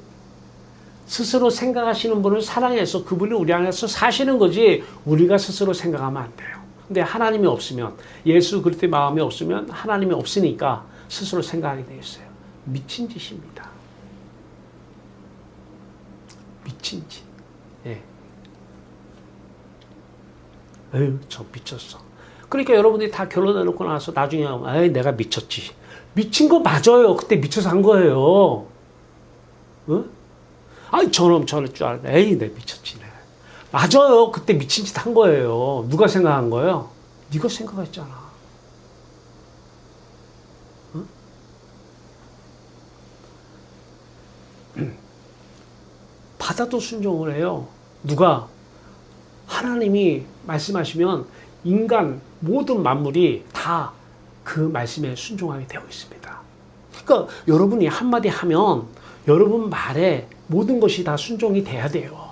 Speaker 1: 스스로 생각하시는 분을 사랑해서 그분이 우리 안에서 사시는 거지, 우리가 스스로 생각하면 안 돼요. 근데 하나님이 없으면, 예수 그리스도의 마음이 없으면 하나님이 없으니까 스스로 생각하게 되어 있어요. 미친 짓입니다. 미친 짓. 예. 에휴, 저 미쳤어. 그러니까 여러분들이 다 결론해놓고 나서 나중에 하면, 에이, 내가 미쳤지. 미친 거 맞아요. 그때 미쳐서 한 거예요. 아이, 저럴 줄 알았는데, 에이, 내 미쳤지. 맞아요. 그때 미친 짓 한 거예요. 누가 생각한 거예요? 네가 생각했잖아. 바다도 순종을 해요. 누가? 하나님이 말씀하시면 인간 모든 만물이 다 그 말씀에 순종하게 되어 있습니다. 그러니까 여러분이 한마디 하면 여러분 말에 모든 것이 다 순종이 돼야 돼요.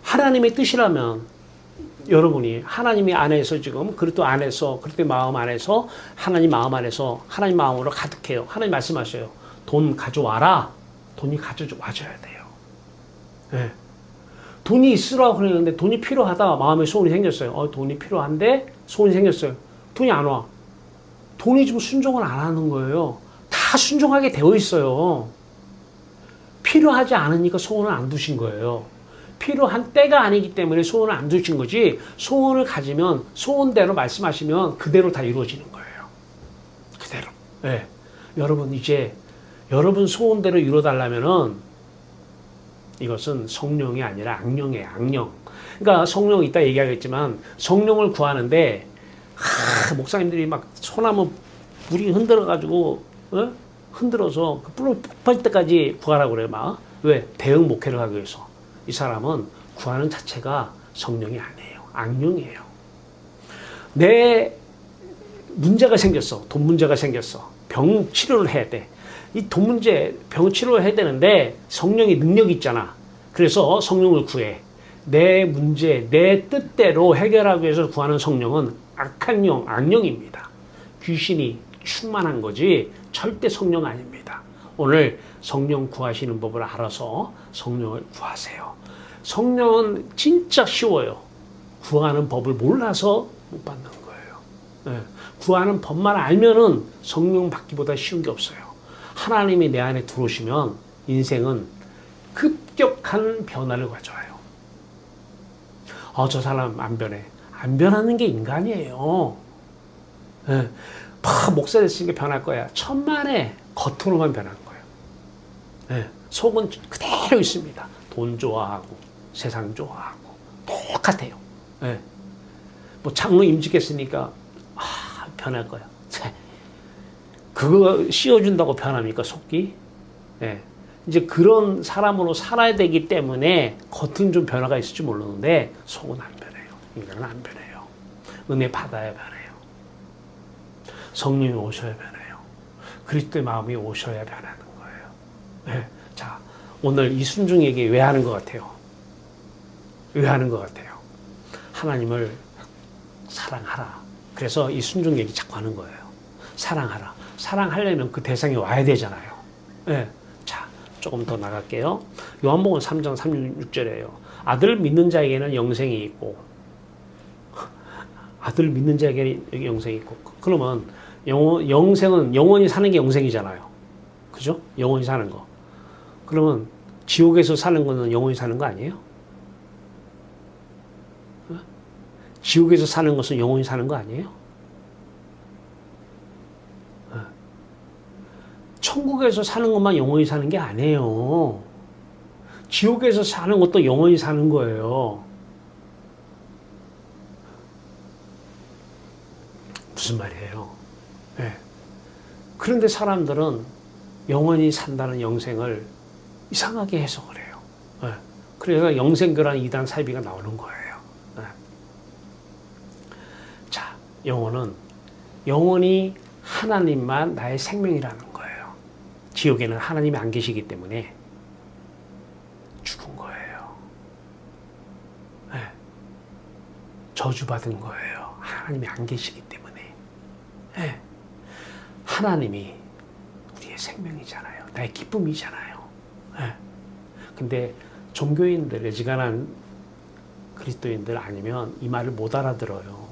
Speaker 1: 하나님의 뜻이라면 여러분이 하나님의 안에서 지금 그리스도 안에서, 그리스도의 마음 안에서, 하나님 마음 안에서 하나님 마음으로 가득해요. 하나님 말씀하셔요. 돈 가져와라. 돈이 가져와줘야 돼요. 네. 돈이 있으라고 그러는데 돈이 필요하다. 마음에 소원이 생겼어요. 돈이 필요한데 소원이 생겼어요. 돈이 안 와. 돈이 지금 순종을 안 하는 거예요. 다 순종하게 되어 있어요. 필요하지 않으니까 소원을 안 두신 거예요. 필요한 때가 아니기 때문에 소원을 안 두신 거지, 소원을 가지면 소원대로 말씀하시면 그대로 다 이루어지는 거예요. 그대로. 네. 여러분 이제 여러분 소원대로 이루어달라면은 이것은 성령이 아니라 악령이에요. 악령. 그러니까 성령 이따 얘기하겠지만 성령을 구하는데 목사님들이 막 소나무 물이 흔들어가지고 흔들어서 그 불 폭발 때까지 구하라고 그래요. 막 왜? 대응 목회를 하기 위해서. 이 사람은 구하는 자체가 성령이 아니에요. 악령이에요. 내 문제가 생겼어. 돈 문제가 생겼어. 병 치료를 해야 돼. 이 돈 문제, 병 치료를 해야 되는데 성령이 능력이 있잖아. 그래서 성령을 구해. 내 문제, 내 뜻대로 해결하기 위해서 구하는 성령은 악한 영, 악령입니다. 귀신이 충만한 거지 절대 성령 아닙니다. 오늘 성령 구하시는 법을 알아서 성령을 구하세요. 성령은 진짜 쉬워요. 구하는 법을 몰라서 못 받는 거예요. 네. 구하는 법만 알면은 성령 받기보다 쉬운 게 없어요. 하나님이 내 안에 들어오시면 인생은 급격한 변화를 가져와요. 저 사람 안 변해. 안 변하는 게 인간이에요. 네. 목사 됐으니까 변할 거야. 천만에 겉으로만 변한 거예요. 네. 속은 그대로 있습니다. 돈 좋아하고 세상 좋아하고 똑같아요. 네. 뭐 장로 임직했으니까 변할 거야. 그거 씌워준다고 변합니까 속이? 네. 이제 그런 사람으로 살아야 되기 때문에 겉은 좀 변화가 있을지 모르는데 속은 안 변해요. 인간은 안 변해요. 은혜 받아야 변해요. 성령이 오셔야 변해요. 그리스도의 마음이 오셔야 변하는 거예요. 네. 자, 오늘 이 순종 얘기 왜 하는 것 같아요? 왜 하는 것 같아요? 하나님을 사랑하라. 그래서 이 순종 얘기 자꾸 하는 거예요. 사랑하라. 사랑하려면 그 대상이 와야 되잖아요. 네. 자, 조금 더 나갈게요. 요한복음 3장 36절이에요. 아들 믿는 자에게는 영생이 있고, 아들 믿는 자에게는 영생이 있고, 그러면 영생은 영원히 사는 게 영생이잖아요. 그죠? 영원히 사는 거. 그러면 지옥에서 사는 거는 영원히 사는 거 아니에요? 지옥에서 사는 것은 영원히 사는 거 아니에요? 천국에서 사는 것만 영원히 사는 게 아니에요. 지옥에서 사는 것도 영원히 사는 거예요. 무슨 말이에요? 네. 그런데 사람들은 영원히 산다는 영생을 이상하게 해석을 해요. 네. 그래서 영생교란 이단 사이비가 나오는 거예요. 네. 자, 영혼은 영원히 하나님만 나의 생명이라는 거예요. 지옥에는 하나님이 안 계시기 때문에 죽은 거예요. 네. 저주받은 거예요. 하나님이 안 계시기 때문에. 네. 하나님이 우리의 생명이잖아요. 나의 기쁨이잖아요. 네. 근데 종교인들, 애지간한 그리스도인들 아니면 이 말을 못 알아들어요.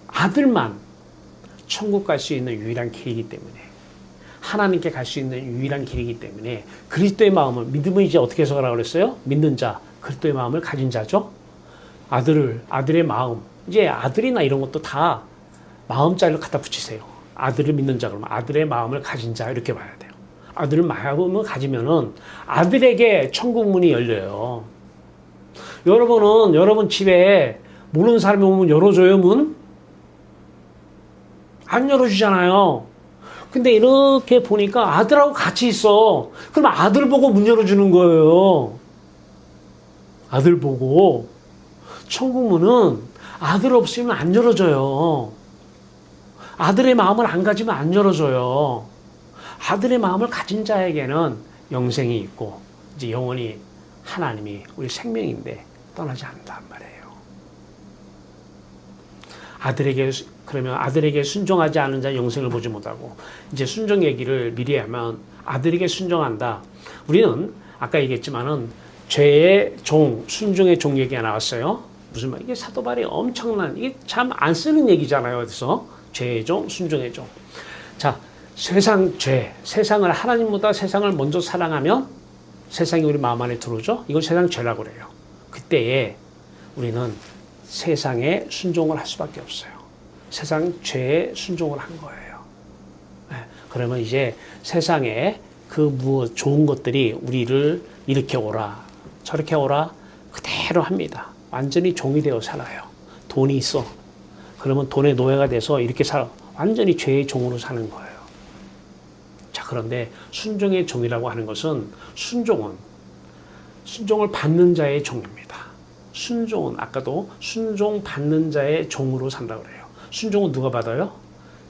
Speaker 1: 아들만 천국 갈 수 있는 유일한 길이기 때문에, 하나님께 갈 수 있는 유일한 길이기 때문에 그리스도의 마음을, 믿음은 이제 어떻게 해석하라고 그랬어요? 믿는 자, 그리스도의 마음을 가진 자죠. 아들의 마음. 이제 아들이나 이런 것도 다 마음자를 갖다 붙이세요. 아들을 믿는 자, 그러면 아들의 마음을 가진 자 이렇게 봐야 돼요. 아들의 마음을 가지면은 아들에게 천국 문이 열려요. 여러분은 여러분 집에 모르는 사람이 오면 열어줘요, 문? 안 열어주잖아요. 근데 이렇게 보니까 아들하고 같이 있어. 그럼 아들 보고 문 열어주는 거예요. 아들 보고. 천국 문은 아들 없으면 안 열어줘요. 아들의 마음을 안 가지면 안 열어줘요. 아들의 마음을 가진 자에게는 영생이 있고, 이제 영원히 하나님이 우리 생명인데 떠나지 않는단 말이에요. 그러면 아들에게 순종하지 않은 자 영생을 보지 못하고, 이제 순종 얘기를 미리 하면 아들에게 순종한다. 우리는 아까 얘기했지만은 죄의 종, 순종의 종 얘기가 나왔어요. 무슨 말? 이게 사도 바울이 엄청난, 이게 참 안 쓰는 얘기잖아요. 그래서 죄의 종, 순종의 종. 자, 세상을 하나님보다 세상을 먼저 사랑하면 세상이 우리 마음 안에 들어오죠. 이걸 세상 죄라고 그래요. 그때에 우리는 세상에 순종을 할 수밖에 없어요. 세상 죄에 순종을 한 거예요. 네. 그러면 이제 세상에 그 좋은 것들이 우리를 이렇게 오라, 저렇게 오라, 그대로 합니다. 완전히 종이 되어 살아요. 돈이 있어. 그러면 돈의 노예가 돼서 이렇게 살아. 완전히 죄의 종으로 사는 거예요. 자, 그런데 순종의 종이라고 하는 것은 순종을 받는 자의 종입니다. 순종은 아까도 순종 받는 자의 종으로 산다고 그래요. 순종은 누가 받아요?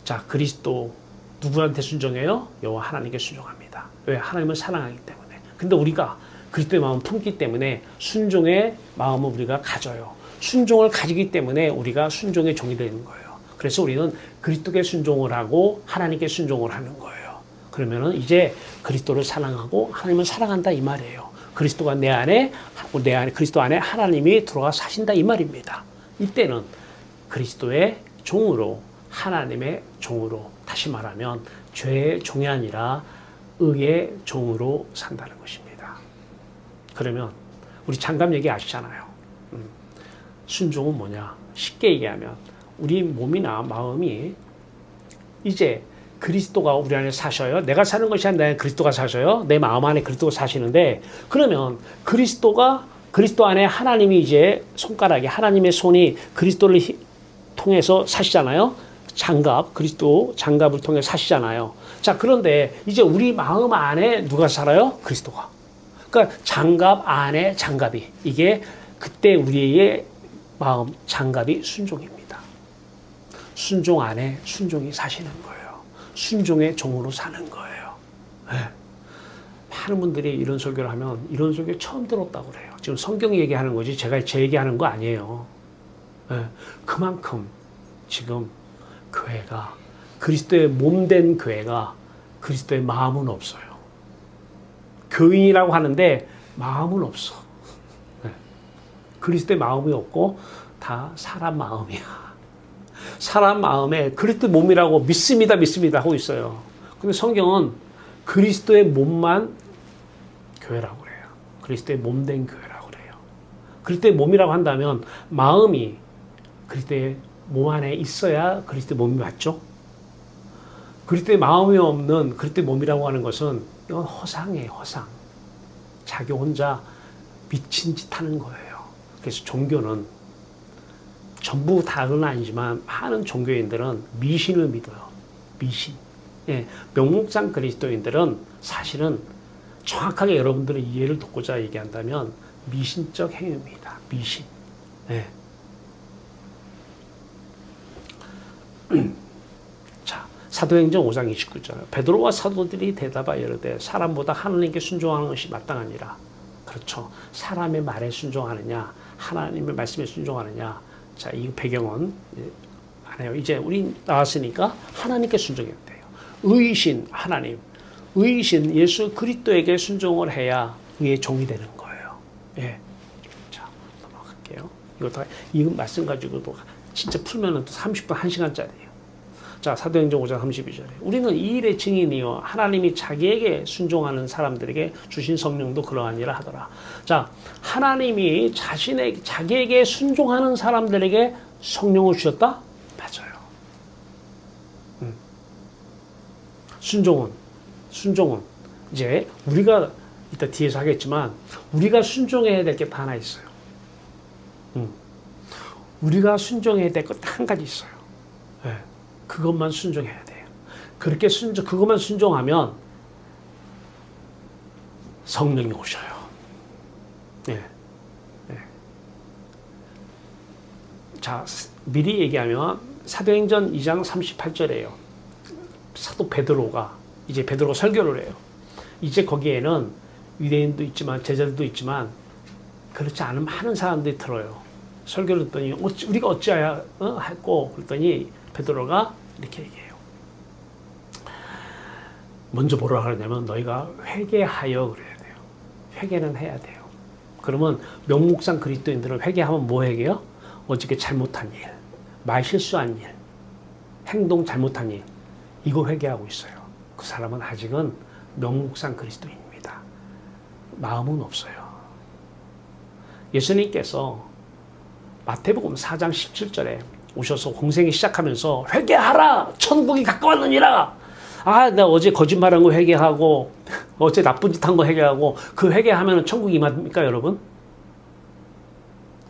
Speaker 1: 자, 그리스도 누구한테 순종해요? 여호와 하나님께 순종합니다. 왜? 하나님을 사랑하기 때문에. 근데 우리가 그리스도의 마음을 품기 때문에 순종의 마음을 우리가 가져요. 순종을 가지기 때문에 우리가 순종의 종이 되는 거예요. 그래서 우리는 그리스도께 순종을 하고 하나님께 순종을 하는 거예요. 그러면은 이제 그리스도를 사랑하고 하나님을 사랑한다 이 말이에요. 그리스도가 내 안에 그리스도 안에 하나님이 들어와 사신다 이 말입니다. 이때는 그리스도의 종으로 하나님의 종으로 다시 말하면 죄의 종이 아니라 의의 종으로 산다는 것입니다. 그러면 우리 장갑 얘기 아시잖아요. 순종은 뭐냐? 쉽게 얘기하면 우리 몸이나 마음이 이제 그리스도가 우리 안에 사셔요. 내가 사는 것이 아니라 그리스도가 사셔요. 내 마음 안에 그리스도가 사시는데 그러면 그리스도 안에 하나님이 이제 손가락에 하나님의 손이 그리스도를 통해서 사시잖아요. 그리스도 장갑을 통해 사시잖아요. 자, 그런데 이제 우리 마음 안에 누가 살아요? 그리스도가. 그러니까 장갑 안에 장갑이. 이게 그때 우리의 마음 장갑이 순종입니다. 순종 안에 순종이 사시는 거예요. 순종의 종으로 사는 거예요. 네. 많은 분들이 이런 설교를 하면 이런 설교 처음 들었다고 그래요. 지금 성경이 얘기하는 거지 제 얘기하는 거 아니에요. 네. 그만큼 지금 교회가 그리스도의 몸된 교회가 그리스도의 마음은 없어요. 교인이라고 하는데 마음은 없어. 네. 그리스도의 마음이 없고 다 사람 마음이야. 사람 마음에 그리스도 몸이라고 믿습니다 하고 있어요. 근데 성경은 그리스도의 몸만 교회라고 그래요. 그리스도의 몸된 교회라고 그래요. 그리스도의 몸이라고 한다면 마음이 그리스도의 몸 안에 있어야 그리스도의 몸이 맞죠? 그리스도의 마음이 없는 그리스도의 몸이라고 하는 것은 이건 허상이에요, 허상. 자기 혼자 미친 짓 하는 거예요. 그래서 종교는 전부 다는 아니지만 많은 종교인들은 미신을 믿어요. 미신. 예, 명목상 그리스도인들은 사실은 정확하게 여러분들의 이해를 돕고자 얘기한다면 미신적 행위입니다. 미신. 예. 자, 사도행전 5장 29절. 베드로와 사도들이 대답하여 이르되 사람보다 하나님께 순종하는 것이 마땅하니라. 그렇죠. 사람의 말에 순종하느냐, 하나님의 말씀에 순종하느냐. 자, 이 배경은 안 해요. 이제 우리 나왔으니까 하나님께 순종해야 돼요. 의이신 하나님, 의이신 예수 그리스도에게 순종을 해야 의의 종이 되는 거예요. 예. 자, 넘어갈게요. 이거 말씀 가지고도 진짜 풀면은 또 30분, 1시간짜리예요. 자, 사도행전 5장 32절에 우리는 이 일의 증인이요 하나님이 자기에게 순종하는 사람들에게 주신 성령도 그러하니라 하더라. 자, 하나님이 자기에게 순종하는 사람들에게 성령을 주셨다? 맞아요. 순종은 이제 우리가 이따 뒤에서 하겠지만 우리가 순종해야 될 게 하나 있어요. 우리가 순종해야 될 것 한 가지 있어요. 네. 그것만 순종해야 돼요. 그것만 순종하면 성령이 오셔요. 네. 네. 자, 미리 얘기하면 사도행전 2장 38절이에요. 사도 베드로가 설교를 해요. 이제 거기에는 유대인도 있지만 제자들도 있지만 그렇지 않은 많은 사람들이 들어요. 설교를 듣더니 우리가 어찌하여 했고 그랬더니 베드로가 이렇게 얘기해요. 먼저 뭐라고 하냐면 너희가 회개하여 그래야 돼요. 회개는 해야 돼요. 그러면 명목상 그리스도인들은 회개하면 뭐 회개요? 어저께 잘못한 일, 말실수한 일, 행동 잘못한 일 이거 회개하고 있어요. 그 사람은 아직은 명목상 그리스도인입니다. 마음은 없어요. 예수님께서 마태복음 4장 17절에 오셔서 공생이 시작하면서 회개하라! 천국이 가까웠느니라! 아, 나 어제 거짓말한 거 회개하고 어제 나쁜 짓 한 거 회개하고 그 회개하면 천국이 임합니까 여러분?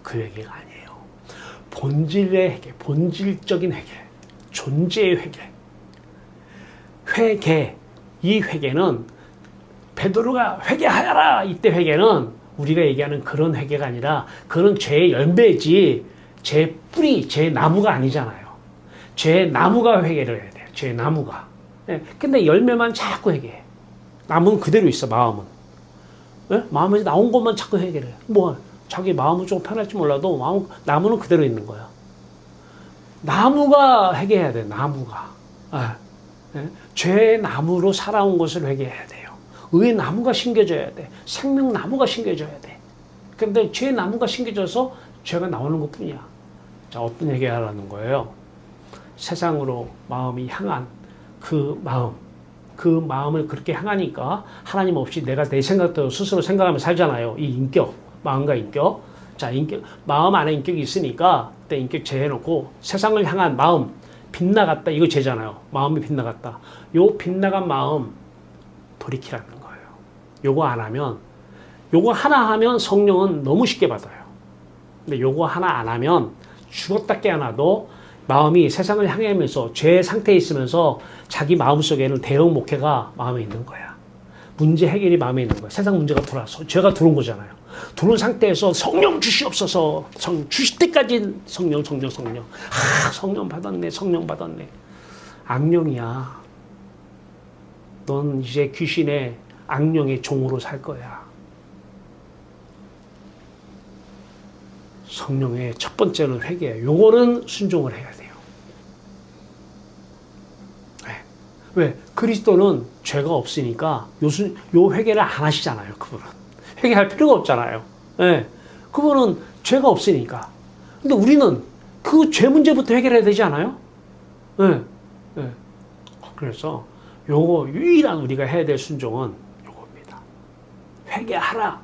Speaker 1: 그 회개가 아니에요. 본질의 회개, 본질적인 회개, 존재의 회개. 회개, 이 회개는 베드로가 회개하여라 이때 회개는 우리가 얘기하는 그런 회개가 아니라 그런 죄의 열매지 죄 뿌리, 죄 나무가 아니잖아요. 죄 나무가 회개를 해야 돼요. 죄 나무가. 근데 열매만 자꾸 회개해. 나무는 그대로 있어, 마음은. 마음에서 나온 것만 자꾸 회개를 해. 뭐 자기 마음은 좀 편할지 몰라도 나무는 그대로 있는 거야. 나무가 회개해야 돼. 나무가. 죄의 나무로 살아온 것을 회개해야 돼요. 의의 나무가 심겨져야 돼. 생명 나무가 심겨져야 돼. 근데 죄의 나무가 심겨져서 죄가 나오는 것뿐이야. 자, 어떤 회개하라는 거예요? 세상으로 마음이 향한 그 마음을 그렇게 향하니까 하나님 없이 내가 내 생각대로 스스로 생각하며 살잖아요. 이 인격, 마음과 인격. 자, 마음 안에 인격이 있으니까 그때 인격 제해놓고 세상을 향한 마음, 빗나갔다. 이거 죄잖아요. 마음이 빗나갔다. 요 빗나간 마음 돌이키라는 거예요. 요거 안 하면, 요거 하나 하면 성령은 너무 쉽게 받아요. 근데 요거 하나 안 하면 죽었다 깨어나도 마음이 세상을 향하면서 죄의 상태에 있으면서 자기 마음속에는 대형 목회가 마음에 있는 거야. 문제 해결이 마음에 있는 거야. 세상 문제가 들어와서 죄가 들어온 거잖아요. 들어온 상태에서 성령 주시옵소서. 주실 때까지 성령. 성령 받았네. 악령이야. 넌 이제 귀신의 악령의 종으로 살 거야. 성령의 첫 번째는 회개예요. 요거는 순종을 해야 돼요. 왜? 그리스도는 죄가 없으니까 요 회개를 안 하시잖아요. 그분은. 회개할 필요가 없잖아요. 그분은 죄가 없으니까. 근데 우리는 그 죄 문제부터 해결해야 되지 않아요? 그래서 요거 유일한 우리가 해야 될 순종은 요겁니다. 회개하라.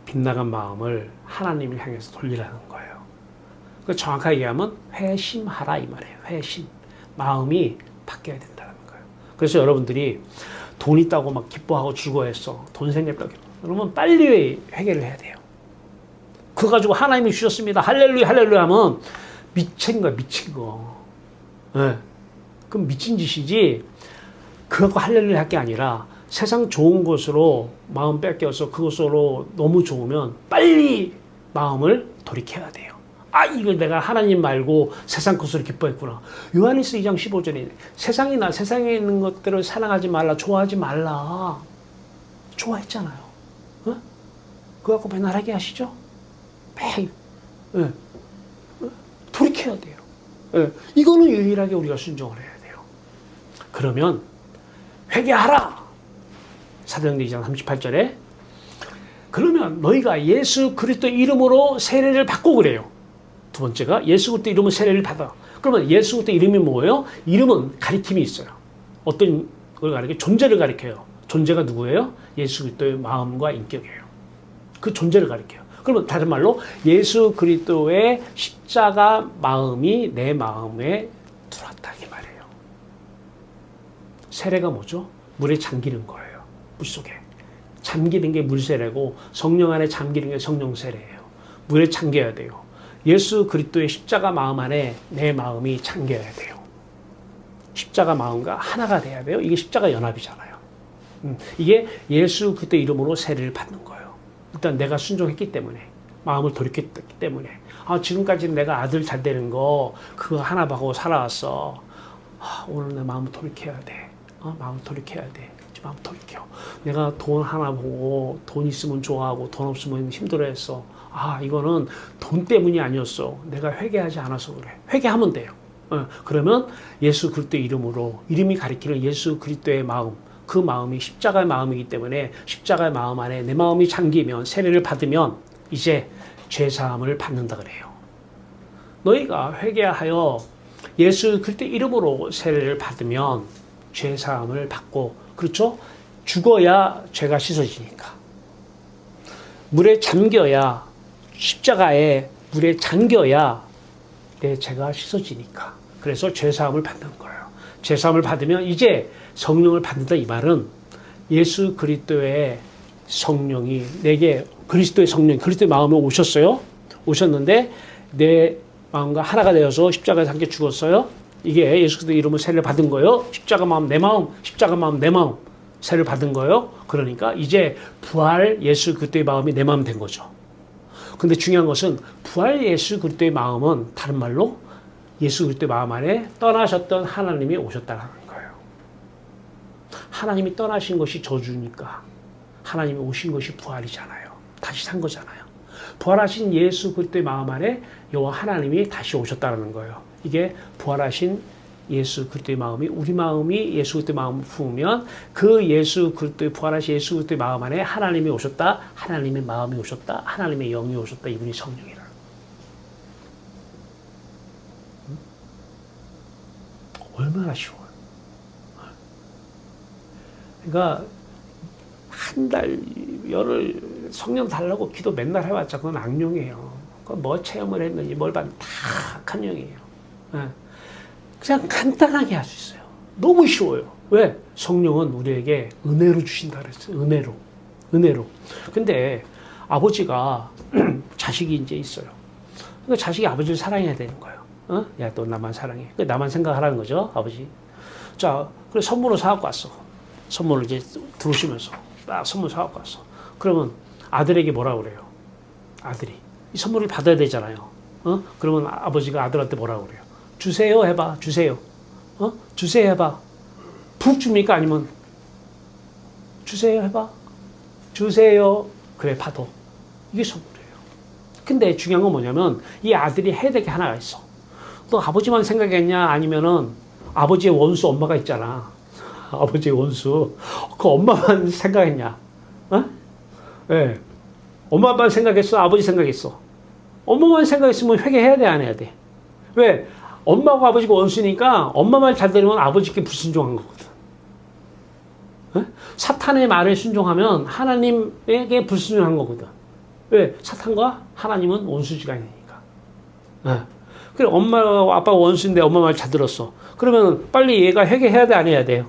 Speaker 1: 빗나간 마음을 하나님을 향해서 돌리라는 거예요. 그 정확하게 얘기하면 회심하라 이 말이에요. 회심. 마음이 바뀌어야 된다는 거예요. 그래서 여러분들이 돈 있다고 막 기뻐하고 즐거워했어. 돈 생겼다고. 그러면 빨리 회개를 해야 돼요. 그거 가지고 하나님이 주셨습니다. 할렐루야 하면 미친 거야. 그럼 미친 짓이지. 그거 갖고 할렐루야 할 게 아니라 세상 좋은 것으로 마음 뺏겨서 그것으로 너무 좋으면 빨리 마음을 돌이켜야 돼요. 이걸 내가 하나님 말고 세상 것으로 기뻐했구나. 요한일서 2장 15절에 세상에 있는 것들을 사랑하지 말라, 좋아하지 말라. 좋아했잖아요. 그거 갖고 맨날 하게 하시죠? 돌이켜야 돼요. 이거는 유일하게 우리가 순종을 해야 돼요. 그러면 회개하라. 사도행전 2장 38절에 그러면 너희가 예수 그리스도 이름으로 세례를 받고 그래요. 두 번째가 예수 그리스도 이름으로 세례를 받아. 그러면 예수 그리스도 이름이 뭐예요? 이름은 가리킴이 있어요. 어떤 걸 가리켜? 존재를 가리켜요. 존재가 누구예요? 예수 그리스도의 마음과 인격이에요. 그 존재를 가리켜요. 그러면 다른 말로 예수 그리스도의 십자가 마음이 내 마음에 들어왔다 이 말이에요. 세례가 뭐죠? 물에 잠기는 거예요. 물속에 잠기는 게 물세례고 성령 안에 잠기는 게 성령세례예요. 물에 잠겨야 돼요. 예수 그리스도의 십자가 마음 안에 내 마음이 잠겨야 돼요. 십자가 마음과 하나가 돼야 돼요. 이게 십자가 연합이잖아요. 이게 예수 그리스도 이름으로 세례를 받는 거예요. 일단 내가 순종했기 때문에, 마음을 돌이켰기 때문에, 지금까지는 내가 아들 잘 되는 거 그거 하나 보고 살아왔어. 오늘 내 마음을 돌이켜야 돼. 마음을 돌이켜야 돼. 마음 돌이켜. 내가 돈 하나 보고 돈 있으면 좋아하고 돈 없으면 힘들어했어. 이거는 돈 때문이 아니었어. 내가 회개하지 않아서 그래. 회개하면 돼요. 그러면 예수 그리스도 이름으로, 이름이 가리키는 예수 그리스도의 마음, 그 마음이 십자가의 마음이기 때문에 십자가의 마음 안에 내 마음이 잠기면, 세례를 받으면 이제 죄사함을 받는다 그래요. 너희가 회개하여 예수 그리스도 이름으로 세례를 받으면 죄사함을 받고, 그렇죠? 죽어야 죄가 씻어지니까. 물에 잠겨야, 십자가에 물에 잠겨야 내 죄가 씻어지니까. 그래서 죄사함을 받는 거예요. 죄사함을 받으면 이제 성령을 받는다 이 말은 예수 그리스도의 성령이 내게, 그리스도의 성령, 그리스도의 마음에 오셨어요. 오셨는데 내 마음과 하나가 되어서 십자가에 함께 죽었어요. 이게 예수 그리스도 이름으로 세례를 받은 거예요. 십자가 마음 내 마음, 십자가 마음 내 마음 세례를 받은 거예요. 그러니까 이제 부활 예수 그리스도의 마음이 내 마음 된 거죠. 근데 중요한 것은 부활 예수 그리스도의 마음은 다른 말로 예수 그리스도의 마음 안에 떠나셨던 하나님이 오셨다는 거예요. 하나님이 떠나신 것이 저주니까 하나님이 오신 것이 부활이잖아요. 다시 산 거잖아요. 부활하신 예수 그리스도의 마음 안에 여호와 하나님이 다시 오셨다는 거예요. 이게 부활하신 예수 그리스도의 마음이 우리 마음이 예수 그리스도의 마음을 품으면 그 예수 그리스도의 부활하신 예수 그리스도의 마음 안에 하나님이 오셨다. 하나님의 마음이 오셨다. 하나님의 영이 오셨다. 이분이 성령이라. 얼마나 쉬워요. 그러니까 한 달, 열흘 성령 달라고 기도 맨날 해봤자 그건 악령이에요. 그건 뭐 체험을 했는지 뭘 봤는지 다 악령이에요. 그냥 간단하게 할 수 있어요. 너무 쉬워요. 왜? 성령은 우리에게 은혜로 주신다 그랬어요. 은혜로. 근데 아버지가 자식이 이제 있어요. 그러니까 자식이 아버지를 사랑해야 되는 거예요. 야, 너 나만 사랑해. 나만 생각하라는 거죠, 아버지. 자, 그래 선물을 사갖고 왔어. 선물을 이제 들어오시면서 딱 선물 사갖고 왔어. 그러면 아들에게 뭐라 그래요? 아들이 이 선물을 받아야 되잖아요. 그러면 아버지가 아들한테 뭐라 그래요? 주세요 해봐. 주세요. 주세요 해봐. 푹 줍니까? 아니면 주세요 해봐. 주세요. 그래 받아. 이게 선물이에요. 근데 중요한 건 뭐냐면 이 아들이 해야 될 게 하나가 있어. 너 아버지만 생각했냐? 아니면은 아버지의 원수 엄마가 있잖아. 아버지의 원수. 그 엄마만 생각했냐? 네. 엄마만 생각했어? 아버지 생각했어? 엄마만 생각했으면 회개해야 돼? 안 해야 돼? 왜? 엄마하고 아버지가 원수니까 엄마 말 잘 들으면 아버지께 불순종한 거거든. 네? 사탄의 말에 순종하면 하나님에게 불순종한 거거든. 왜? 사탄과 하나님은 원수지간이니까. 네. 그래, 엄마와 아빠가 원수인데 엄마 말 잘 들었어. 그러면 빨리 얘가 회개해야 돼? 안 해야 돼요?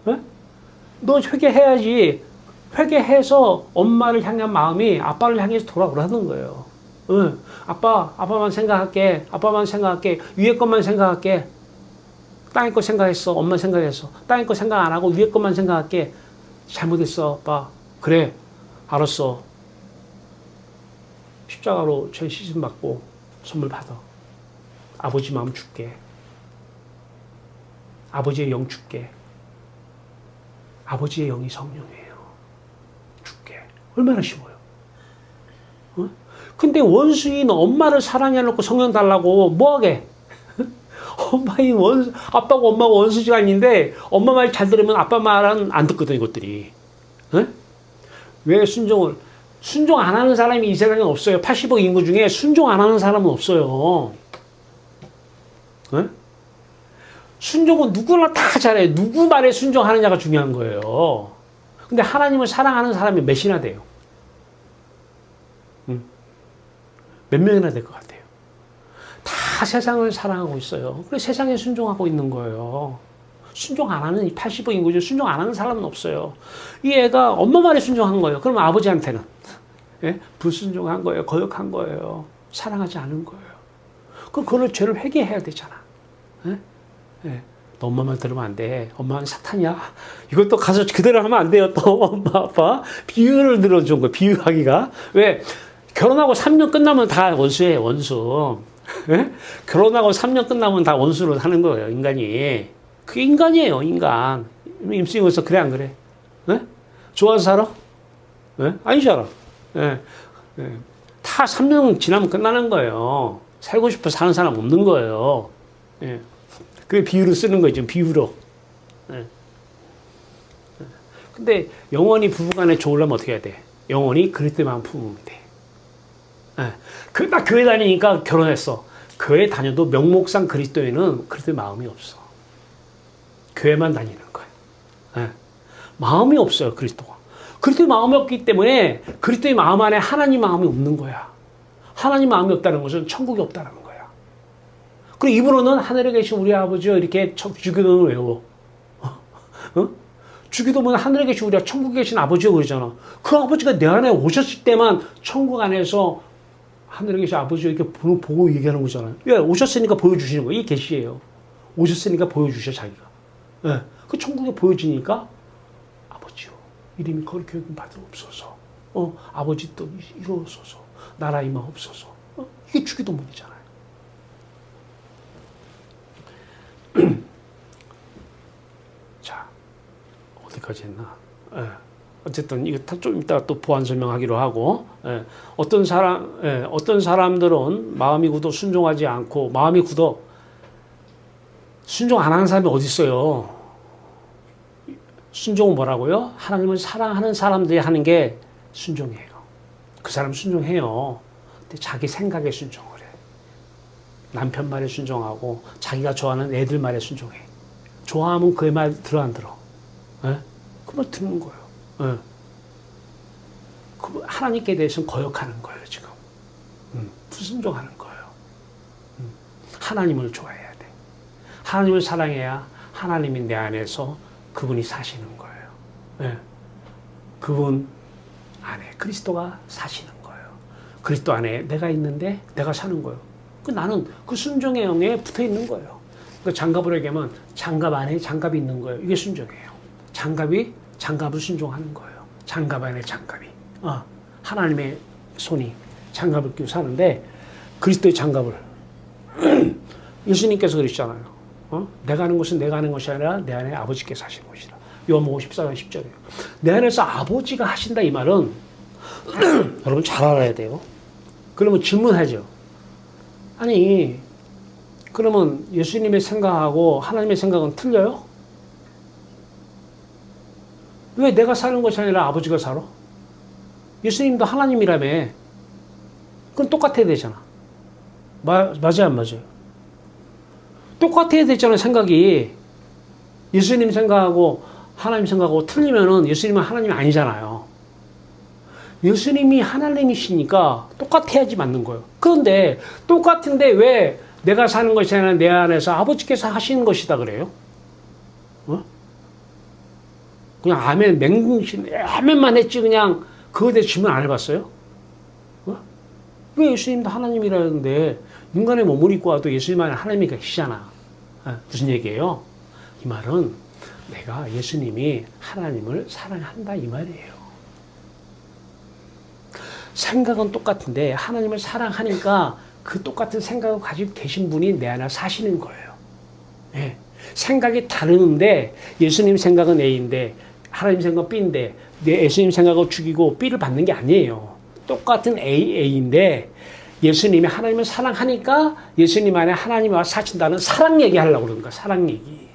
Speaker 1: 네? 너 회개해야지. 회개해서 엄마를 향한 마음이 아빠를 향해서 돌아오라는 거예요. 응. 아빠만 생각할게. 아빠만 생각할게. 위에 것만 생각할게. 땅의 거 생각했어. 엄마 생각했어. 땅의 거 생각 안 하고 위에 것만 생각할게. 잘못했어, 아빠. 그래. 알았어. 십자가로 죄 씻음 받고 선물 받아. 아버지 마음 줄게. 아버지의 영 줄게. 아버지의 영이 성령이에요. 줄게. 얼마나 쉬워요. 근데 원수인 엄마를 사랑해놓고 성령 달라고 뭐하게? 엄마인 원수, 아빠고 엄마가 원수지간인데 엄마 말 잘 들으면 아빠 말은 안 듣거든, 이것들이. 왜 순종 안 하는 사람이 이 세상에 없어요. 80억 인구 중에 순종 안 하는 사람은 없어요. 순종은 누구나 다 잘해. 누구 말에 순종하느냐가 중요한 거예요. 근데 하나님을 사랑하는 사람이 몇이나 돼요? 몇 명이나 될 것 같아요? 다 세상을 사랑하고 있어요. 그래서 세상에 순종하고 있는 거예요. 순종 안 하는 80억 인구 중 순종 안 하는 사람은 없어요. 이 애가 엄마 말에 순종한 거예요. 그러면 아버지한테는 불순종한 거예요. 거역한 거예요. 사랑하지 않은 거예요. 그럼 그걸 죄를 회개해야 되잖아. 너 엄마만 들으면 안 돼. 엄마는 사탄이야. 이것도 가서 그대로 하면 안 돼요. 또 엄마 아빠 비유를 들어준 거예요. 비유하기가. 왜? 결혼하고 3년 끝나면 다 원수예요. 원수. 결혼하고 3년 끝나면 다 원수로 사는 거예요. 인간이. 그게 인간이에요. 인간. 임승에서 그래 안 그래? 좋아서 살아? 아니잖아. 다 3년 지나면 끝나는 거예요. 살고 싶어 사는 사람 없는 거예요. 그 비유로 쓰는 거죠. 비유로. 근데 영원히 부부간에 좋으려면 어떻게 해야 돼? 영원히 그리스도만 품으면 돼. 나 교회 다니니까 결혼했어. 교회 다녀도 명목상 그리스도에는 그리스도의 마음이 없어. 교회만 다니는 거야. 마음이 없어요, 그리스도가. 그리스도의 마음이 없기 때문에 그리스도의 마음 안에 하나님 마음이 없는 거야. 하나님 마음이 없다는 것은 천국이 없다는 거야. 그리고 입으로는 하늘에 계신 우리 아버지요 이렇게 주기도문을 외워. 주기도문은 하늘에 계신 우리 천국에 계신 아버지요 그러잖아. 그 아버지가 내 안에 오셨을 때만 천국 안에서 하늘에 계신 아버지요 이렇게 보고 얘기하는 거잖아요. 왜? 오셨으니까 보여주시는 거예요. 이게 계시예요. 오셨으니까 보여주셔, 자기가. 예. 그 천국에 보여지니까, 아버지요, 이름이 거룩히 여김 받으옵소서. 아버지 뜻 이루어소서. 나라 임하옵소서. 이게 주기도문이잖아요. 자, 어디까지 했나? 예. 어쨌든 이거 좀 이따가 또 보완 설명하기로 하고, 예. 어떤 사람들은 마음이 굳어 순종하지 않고, 마음이 굳어 순종 안 하는 사람이 어디 있어요? 순종은 뭐라고요? 하나님을 사랑하는 사람들이 하는 게 순종이에요. 그 사람 순종해요. 근데 자기 생각에 순종을 해. 남편 말에 순종하고 자기가 좋아하는 애들 말에 순종해. 좋아하면 그의 말 들어 안 들어? 예? 그 말 듣는 거예요. 예. 그 하나님께 대해서는 거역하는 거예요, 지금. 불순종하는 거예요. 하나님을 좋아해야 돼. 하나님을 사랑해야 하나님이 내 안에서 그분이 사시는 거예요. 예. 그분 안에 그리스도가 사시는 거예요. 그리스도 안에 내가 있는데 내가 사는 거예요. 나는 그 순종의 영에 붙어 있는 거예요. 그 장갑으로 얘기하면 장갑 안에 장갑이 있는 거예요. 이게 순종이에요. 장갑을 순종하는 거예요. 장갑 안에 장갑이. 하나님의 손이 장갑을 끼고 사는데 그리스도의 장갑을 예수님께서 그러시잖아요. 내가 하는 것은 내가 하는 것이 아니라 내 안에 아버지께서 하시는 것이라. 요한복음 14장 10절이에요. 내 안에서 아버지가 하신다 이 말은 여러분 잘 알아야 돼요. 그러면 질문하죠. 아니 그러면 예수님의 생각하고 하나님의 생각은 틀려요? 왜 내가 사는 것이 아니라 아버지가 살아? 예수님도 하나님이라며. 그건 똑같아야 되잖아. 맞아요, 안 맞아요? 똑같아야 되잖아요, 생각이. 예수님 생각하고 하나님 생각하고 틀리면은 예수님은 하나님이 아니잖아요. 예수님이 하나님이시니까 똑같아야지 맞는 거예요. 그런데 똑같은데 왜 내가 사는 것이 아니라 내 안에서 아버지께서 하시는 것이다 그래요? 그냥 아멘, 아멘만 했지 그냥 그거에 대해 질문 안 해봤어요? 왜 예수님도 하나님이라는데 인간의 몸을 입고 와도 예수님 안에 하나님이 계시잖아. 무슨 얘기예요? 이 말은 내가 예수님이 하나님을 사랑한다 이 말이에요. 생각은 똑같은데 하나님을 사랑하니까 그 똑같은 생각을 가지고 계신 분이 내 안에 사시는 거예요. 네. 생각이 다르는데 예수님 생각은 A인데 하나님 생각은 B인데 예수님 생각을 죽이고 B를 받는 게 아니에요. 똑같은 A인데 예수님이 하나님을 사랑하니까 예수님 안에 하나님과 사신다는 사랑 얘기 하려고 그러는 거야. 사랑 얘기.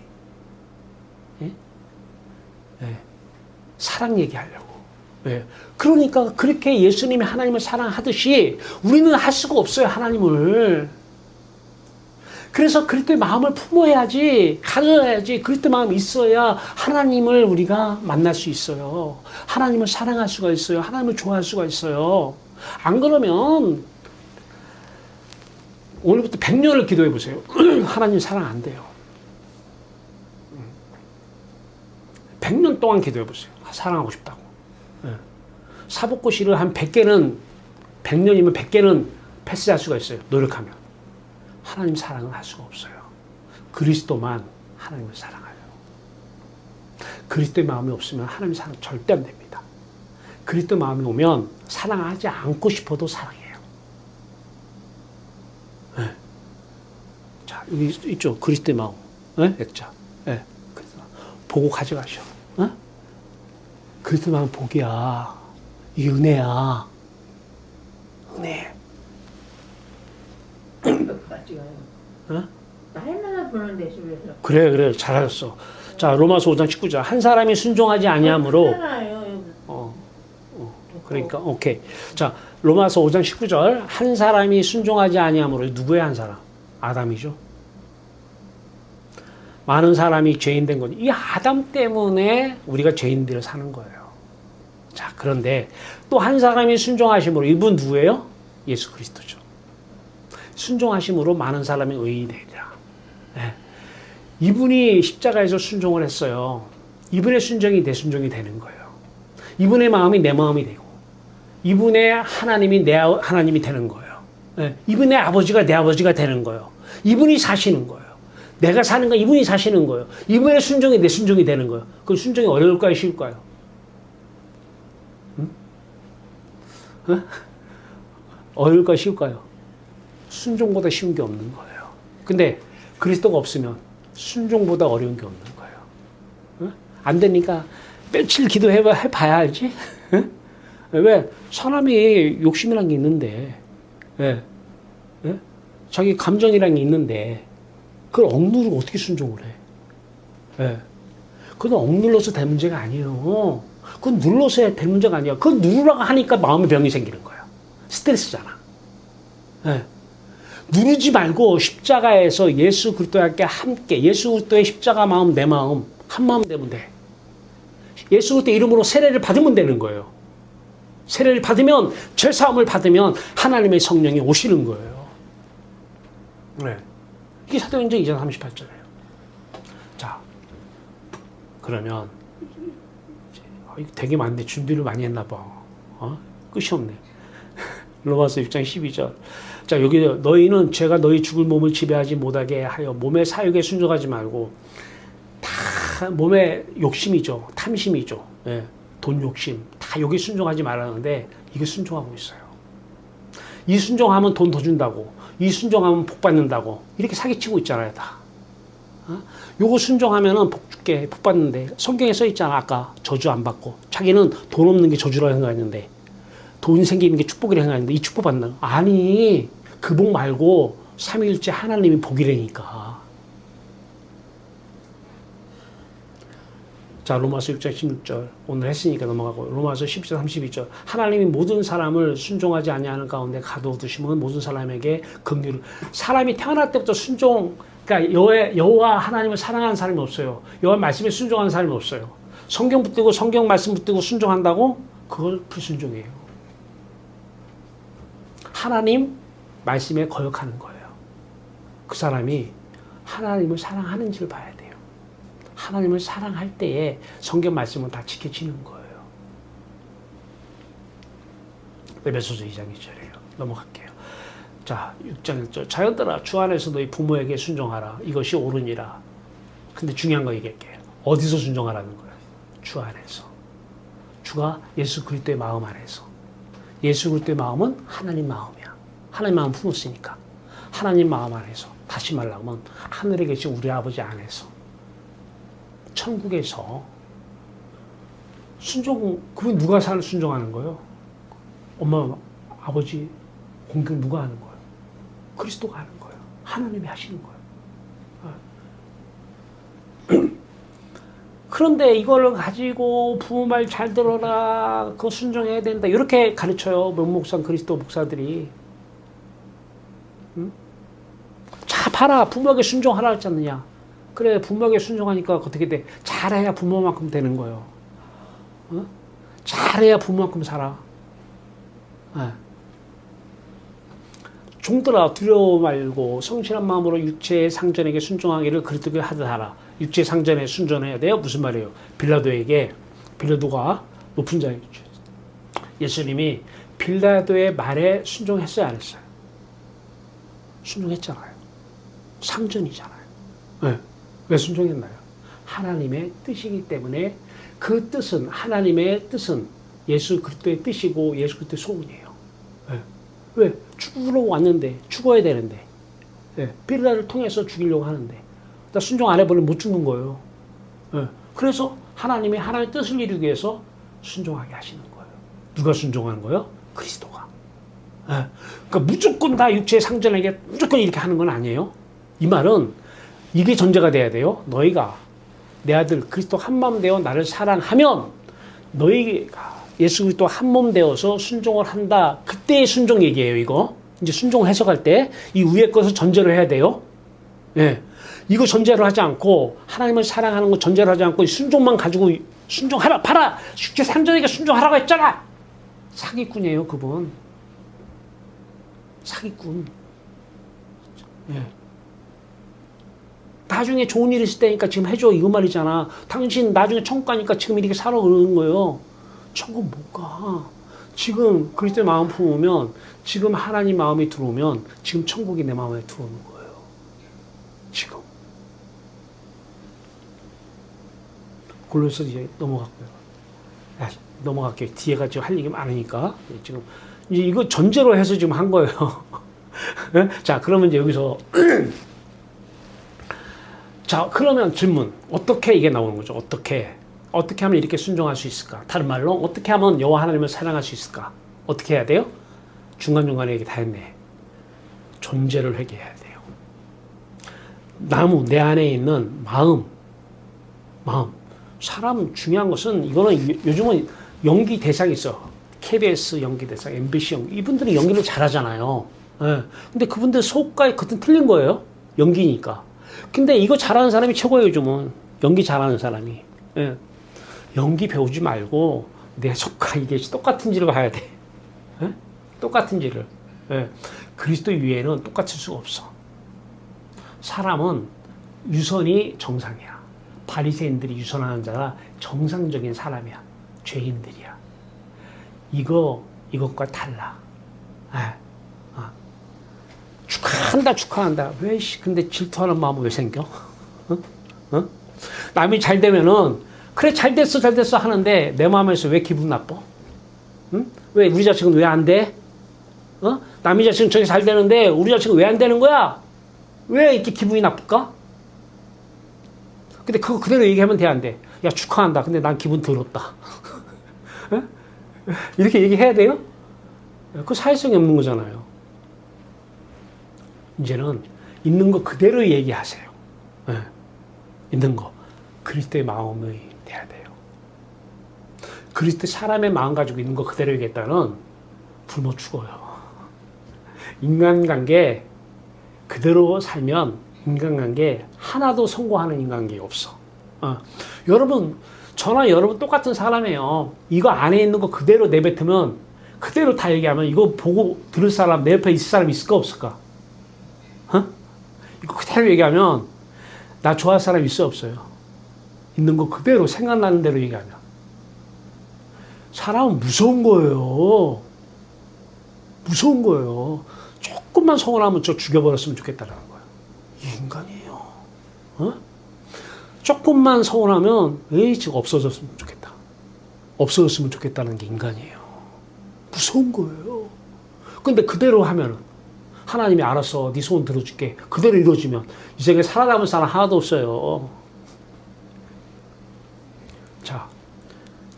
Speaker 1: 네? 네. 사랑 얘기 하려고. 네. 그러니까 그렇게 예수님이 하나님을 사랑하듯이 우리는 할 수가 없어요. 하나님을. 그래서 그리스도의 마음을 품어야지, 가져야지, 그리스도의 마음이 있어야 하나님을 우리가 만날 수 있어요. 하나님을 사랑할 수가 있어요. 하나님을 좋아할 수가 있어요. 안 그러면 오늘부터 100년을 기도해 보세요. 하나님 사랑 안 돼요. 100년 동안 기도해 보세요. 사랑하고 싶다고. 사복고시를 한 100개는 100년이면 100개는 패스할 수가 있어요. 노력하면. 하나님 사랑을 할 수가 없어요. 그리스도만 하나님을 사랑해요. 그리스도의 마음이 없으면 하나님 사랑 절대 안 됩니다. 그리스도의 마음이 오면 사랑하지 않고 싶어도 사랑해요. 네. 자, 여기 있죠. 그리스도의 마음. 네? 액자. 네. 보고 가져가셔. 네? 그리스도의 마음 복이야. 이게 은혜야. 은혜. 어?
Speaker 2: 날마다 보는데 집에서.
Speaker 1: 그래 잘하셨어. 자 로마서 5장 19절 한 사람이 순종하지 아니하므로 그러니까 오케이. 자 로마서 5장 19절 한 사람이 순종하지 아니하므로 누구의 한 사람? 아담이죠. 많은 사람이 죄인 된 거지. 이 아담 때문에 우리가 죄인들을 사는 거예요. 자 그런데 또 한 사람이 순종하심으로 이분 누구예요? 예수 그리스도죠. 순종하심으로 많은 사람이 의인이 되리라. 네. 이분이 십자가에서 순종을 했어요. 이분의 순종이 내 순종이 되는 거예요. 이분의 마음이 내 마음이 되고 이분의 하나님이 내 하나님이 되는 거예요. 네. 이분의 아버지가 내 아버지가 되는 거예요. 이분이 사시는 거예요. 내가 사는 거 이분이 사시는 거예요. 이분의 순종이 내 순종이 되는 거예요. 그 순종이 어려울까요? 쉬울까요? 응? 응? 어려울까요? 쉬울까요? 순종보다 쉬운 게 없는 거예요. 근데 그리스도가 없으면 순종보다 어려운 게 없는 거예요. 응? 안 되니까 며칠 기도해봐야 알지? 응? 왜? 사람이 욕심이란 게 있는데, 예? 예? 자기 감정이란 게 있는데, 그걸 억누르고 어떻게 순종을 해? 예. 그건 억눌러서 될 문제가 아니에요. 그건 눌러서 될 문제가 아니야. 그건 누르라고 하니까 마음의 병이 생기는 거야. 스트레스잖아. 예. 누르지 말고 십자가에서 예수 그리스도와 함께 예수 그리스도의 십자가 마음 내 마음 한 마음 되면 돼. 예수 그리스도 이름으로 세례를 받으면 되는 거예요. 세례를 받으면 죄 사함을 받으면 하나님의 성령이 오시는 거예요. 네. 이게 사도행전 2장 38절이에요. 자, 그러면 이거 되게 많네. 준비를 많이 했나 봐. 끝이 없네. 로마서 6장 12절. 자, 여기 너희는 죄가 너희 죽을 몸을 지배하지 못하게 하여 몸의 사욕에 순종하지 말고 다 몸의 욕심이죠. 탐심이죠. 예, 돈 욕심. 다 여기 순종하지 말라는데 이게 순종하고 있어요. 이 순종하면 돈 더 준다고. 이 순종하면 복 받는다고. 이렇게 사기치고 있잖아요, 다. 요거 순종하면은 복 줄게, 복 받는데. 성경에 써 있잖아, 아까. 저주 안 받고. 자기는 돈 없는 게 저주라고 생각했는데. 돈 생기는 게 축복이라고 생각했는데, 이 축복 받는. 아니, 그 복 말고, 삼위일체 하나님이 복이라니까. 자, 로마서 6장 16절. 오늘 했으니까 넘어가고. 로마서 10절 32절. 하나님이 모든 사람을 순종하지 아니하는 가운데 가둬두시면 모든 사람에게 긍휼을. 사람이 태어날 때부터 순종, 그러니까 여호와 하나님을 사랑하는 사람이 없어요. 여호와 말씀에 순종하는 사람이 없어요. 성경 붙들고 성경 말씀 붙들고 순종한다고? 그걸 불순종이에요. 하나님 말씀에 거역하는 거예요. 그 사람이 하나님을 사랑하는지를 봐야 돼요. 하나님을 사랑할 때에 성경 말씀은 다 지켜지는 거예요. 에베소서 2장 2절이에요. 넘어갈게요. 자, 6장 1절. 자녀들아, 주 안에서 너희 부모에게 순종하라. 이것이 옳으니라. 근데 중요한 거 얘기할게요. 어디서 순종하라는 거예요? 주 안에서. 주가 예수 그리스도의 마음 안에서. 예수 그리스도의 마음은 하나님 마음이야. 하나님 마음 품었으니까. 하나님 마음 안에서. 다시 말하면 하늘에 계신 우리 아버지 안에서. 천국에서 순종, 그건 누가 순종하는 거예요? 엄마, 아버지, 공경 누가 하는 거예요? 그리스도가 하는 거예요. 하나님이 하시는 거예요. 그런데 이걸 가지고 부모 말 잘 들어라, 그거 순종해야 된다, 이렇게 가르쳐요. 명목상 그리스도 목사들이. 응? 자, 봐라, 부모에게 순종하라 했지 않느냐. 그래, 부모에게 순종하니까 어떻게 돼? 잘해야 부모만큼 되는 거예요. 어? 잘해야 부모만큼 살아. 네. 종들아, 두려워 말고 성실한 마음으로 육체의 상전에게 순종하기를 그리스도께 하듯하라. 육체의 상전에 순종해야 돼요? 무슨 말이에요? 빌라도가 높은 자에게 예수님이 빌라도의 말에 순종했어요, 안 했어요? 순종했잖아요. 상전이잖아요. 네. 왜 순종했나요? 하나님의 뜻이기 때문에 그 뜻은, 하나님의 뜻은 예수 그리스도의 뜻이고 예수 그리스도의 소원이에요. 네. 왜? 죽으러 왔는데, 죽어야 되는데, 네. 빌라를 통해서 죽이려고 하는데, 나 순종 안 해버리면 못 죽는 거예요. 네. 그래서 하나님이 하나님의 뜻을 이루기 위해서 순종하게 하시는 거예요. 누가 순종하는 거예요? 그리스도가. 네. 그러니까 무조건 다 육체의 상전에게 무조건 이렇게 하는 건 아니에요. 이 말은 이게 전제가 돼야 돼요. 너희가 내 아들 그리스도 한 마음 되어 나를 사랑하면 너희가 예수 그리스도 한 몸 되어서 순종을 한다. 그때의 순종 얘기예요, 이거. 이제 순종을 해석할 때 이 위에 것을 전제로 해야 돼요. 예. 이거 전제로 하지 않고 하나님을 사랑하는 거 전제로 하지 않고 순종만 가지고 순종하라, 봐라. 육체 상전에게 순종하라고 했잖아. 사기꾼이에요, 그분. 사기꾼. 예. 나중에 좋은 일 있을 때니까 지금 해줘, 이거 말이잖아. 당신 나중에 천국 가니까 지금 이렇게 살아, 그러는 거예요. 천국 못 가. 지금 그리스도의 마음 품으면, 지금 하나님 마음이 들어오면 지금 천국이 내 마음에 들어오는 거예요. 지금. 골로새 이제 넘어갔고요. 넘어갈게요. 뒤에가 지금 할 얘기 많으니까. 지금 이제 이거 전제로 해서 지금 한 거예요. 자, 그러면 이제 여기서 자, 그러면 질문. 어떻게 이게 나오는 거죠? 어떻게 하면 이렇게 순종할 수 있을까? 다른 말로 어떻게 하면 여호와 하나님을 사랑할 수 있을까? 어떻게 해야 돼요? 중간중간에 얘기 다 했네. 존재를 회개해야 돼요. 내 안에 있는 마음. 사람 중요한 것은 이거는 요즘은 연기 대상이 있어. KBS 연기 대상, MBC 연기. 이분들은 연기를 잘하잖아요. 예. 근데 그분들 속과의 겉은 틀린 거예요. 연기니까. 근데 이거 잘하는 사람이 최고예요, 요즘은. 연기 잘하는 사람이. 예. 연기 배우지 말고 내 속과 이게 똑같은지를 봐야 돼. 예? 똑같은지를. 예. 그리스도 위에는 똑같을 수가 없어. 사람은 유선이 정상이야. 바리새인들이 유선하는 자가 정상적인 사람이야. 죄인들이야. 이것과 달라. 축하한다. 근데 질투하는 마음은 왜 생겨? 남이 잘 되면은, 그래, 잘 됐어 하는데, 내 마음에서 왜 기분 나빠? 응? 왜, 우리 자식은 왜 안 돼? 남의 자식은 저기 잘 되는데, 우리 자식은 왜 안 되는 거야? 왜 이렇게 기분이 나쁠까? 근데 그거 그대로 얘기하면 돼, 안 돼? 야, 축하한다. 근데 난 기분 더럽다. 이렇게 얘기해야 돼요? 그 사회성이 없는 거잖아요. 이제는 있는 거 그대로 얘기하세요. 있는 거. 그리스도의 마음이 돼야 돼요. 그리스도 사람의 마음 가지고 있는 거 그대로 얘기했다는 굶어 죽어요. 인간관계 그대로 살면 인간관계 하나도 성공하는 인간관계가 없어. 여러분, 저나 여러분 똑같은 사람이에요. 이거 안에 있는 거 그대로 내뱉으면, 그대로 다 얘기하면 이거 보고 들을 사람, 내 옆에 있을 사람 있을까 없을까? 이거 그대로 얘기하면 나 좋아할 사람 있어 없어요? 있는 거 그대로 생각나는 대로 얘기하면. 사람은 무서운 거예요. 무서운 거예요. 조금만 서운하면 저 죽여버렸으면 좋겠다라는 거예요. 이 인간이에요. 조금만 서운하면 에이 지금 없어졌으면 좋겠다. 없어졌으면 좋겠다는 게 인간이에요. 무서운 거예요. 근데 그대로 하면은 하나님이 알아서 네 소원 들어줄게. 그대로 이루어지면 이 세계에 살아남은 사람 하나도 없어요. 자,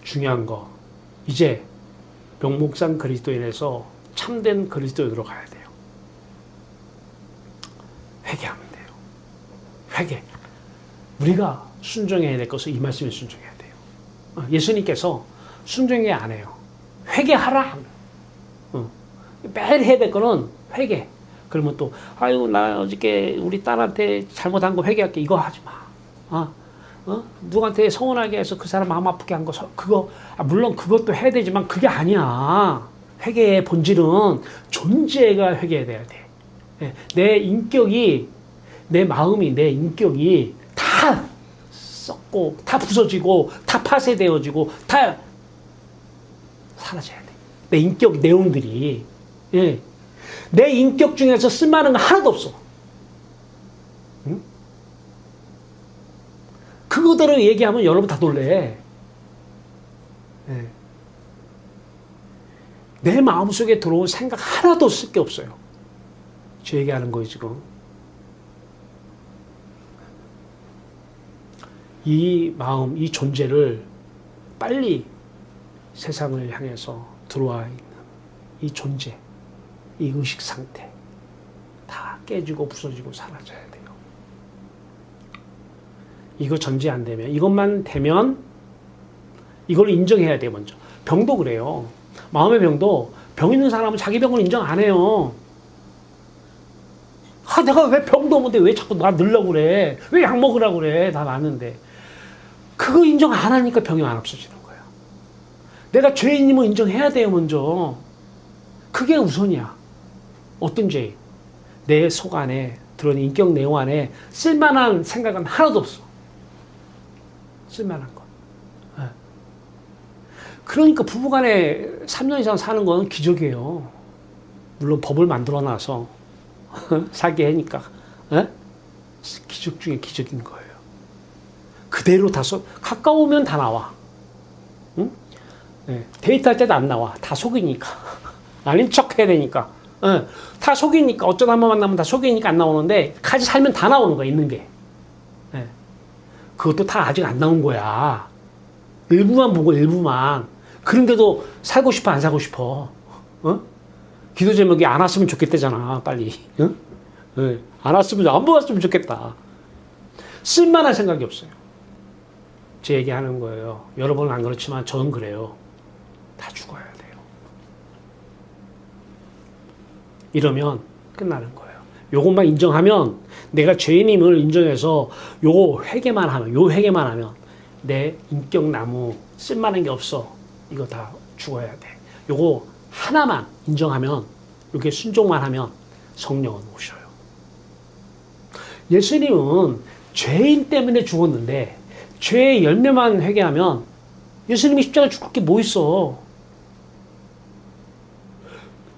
Speaker 1: 중요한 거. 이제 명목상 그리스도인에서 참된 그리스도인으로 가야 돼요. 회개하면 돼요. 회개. 우리가 순종해야 될 것은 이 말씀에 순종해야 돼요. 예수님께서 순종해 안 해요. 회개하라. 매일 해야 될 거는 회개. 그러면 또 아유 나 어저께 우리 딸한테 잘못한 거 회개할게. 이거 하지 마. 누구한테 서운하게 해서 그 사람 마음 아프게 한 거 그거 물론 그것도 해야 되지만 그게 아니야. 회개의 본질은 존재가 회개해야 돼. 내 인격이 내 마음이 내 인격이 다 썩고 다 부서지고 다 파쇄되어지고 다 사라져야 돼. 내 인격 내용들이 내 인격 중에서 쓸만한 거 하나도 없어. 응? 그거대로 얘기하면 여러분 다 놀래. 내 마음속에 들어온 생각 하나도 쓸 게 없어요. 저 얘기하는 거예요 지금. 이 마음, 이 존재를 빨리 세상을 향해서 들어와 있는 이 존재, 이 의식 상태 다 깨지고 부서지고 사라져야 돼요. 이거 전제 안 되면, 이것만 되면 이걸 인정해야 돼요. 먼저 병도 그래요. 마음의 병도 병 있는 사람은 자기 병을 인정 안 해요. 내가 왜 병도 없는데 왜 자꾸 나 늘려고 그래? 왜 약 먹으라고 그래? 다 나는데. 그거 인정 안 하니까 병이 안 없어지는 거야. 내가 죄인임을 인정해야 돼요, 먼저. 그게 우선이야. 어떤 죄인? 내 속 안에 드러낸 인격 내용 안에 쓸만한 생각은 하나도 없어. 쓸만한 거. 그러니까 부부간에 3년 이상 사는 건 기적이에요. 물론 법을 만들어놔서 살게 하니까 기적 중에 기적인 거예요. 그 그대로 다 가까우면 다 나와. 응? 네, 데이트할 때도 안 나와. 다 속이니까. 아닌 척 해야 되니까. 네, 다 속이니까. 어쩌다 한번 만나면 다 속이니까 안 나오는데, 같이 살면 다 나오는 거야, 있는 게. 네. 그것도 다 아직 안 나온 거야. 일부만 보고, 일부만. 그런데도 살고 싶어, 안 살고 싶어? 어? 기도 제목이 안 왔으면 좋겠다잖아, 빨리. 응? 네. 안 왔으면, 안 보았으면 좋겠다. 쓸만한 생각이 없어요. 제 얘기하는 거예요. 여러분은 안 그렇지만 저는 그래요. 다 죽어야 돼요. 이러면 끝나는 거예요. 요것만 인정하면, 내가 죄인임을 인정해서 요거 회개만 하면, 요 회개만 하면 내 인격 나무 쓸만한 게 없어. 이거 다 죽어야 돼. 요거 하나만 인정하면, 요게 순종만 하면 성령은 오셔요. 예수님은 죄인 때문에 죽었는데 죄의 열매만 회개하면 예수님이 십자가 죽을 게 뭐 있어?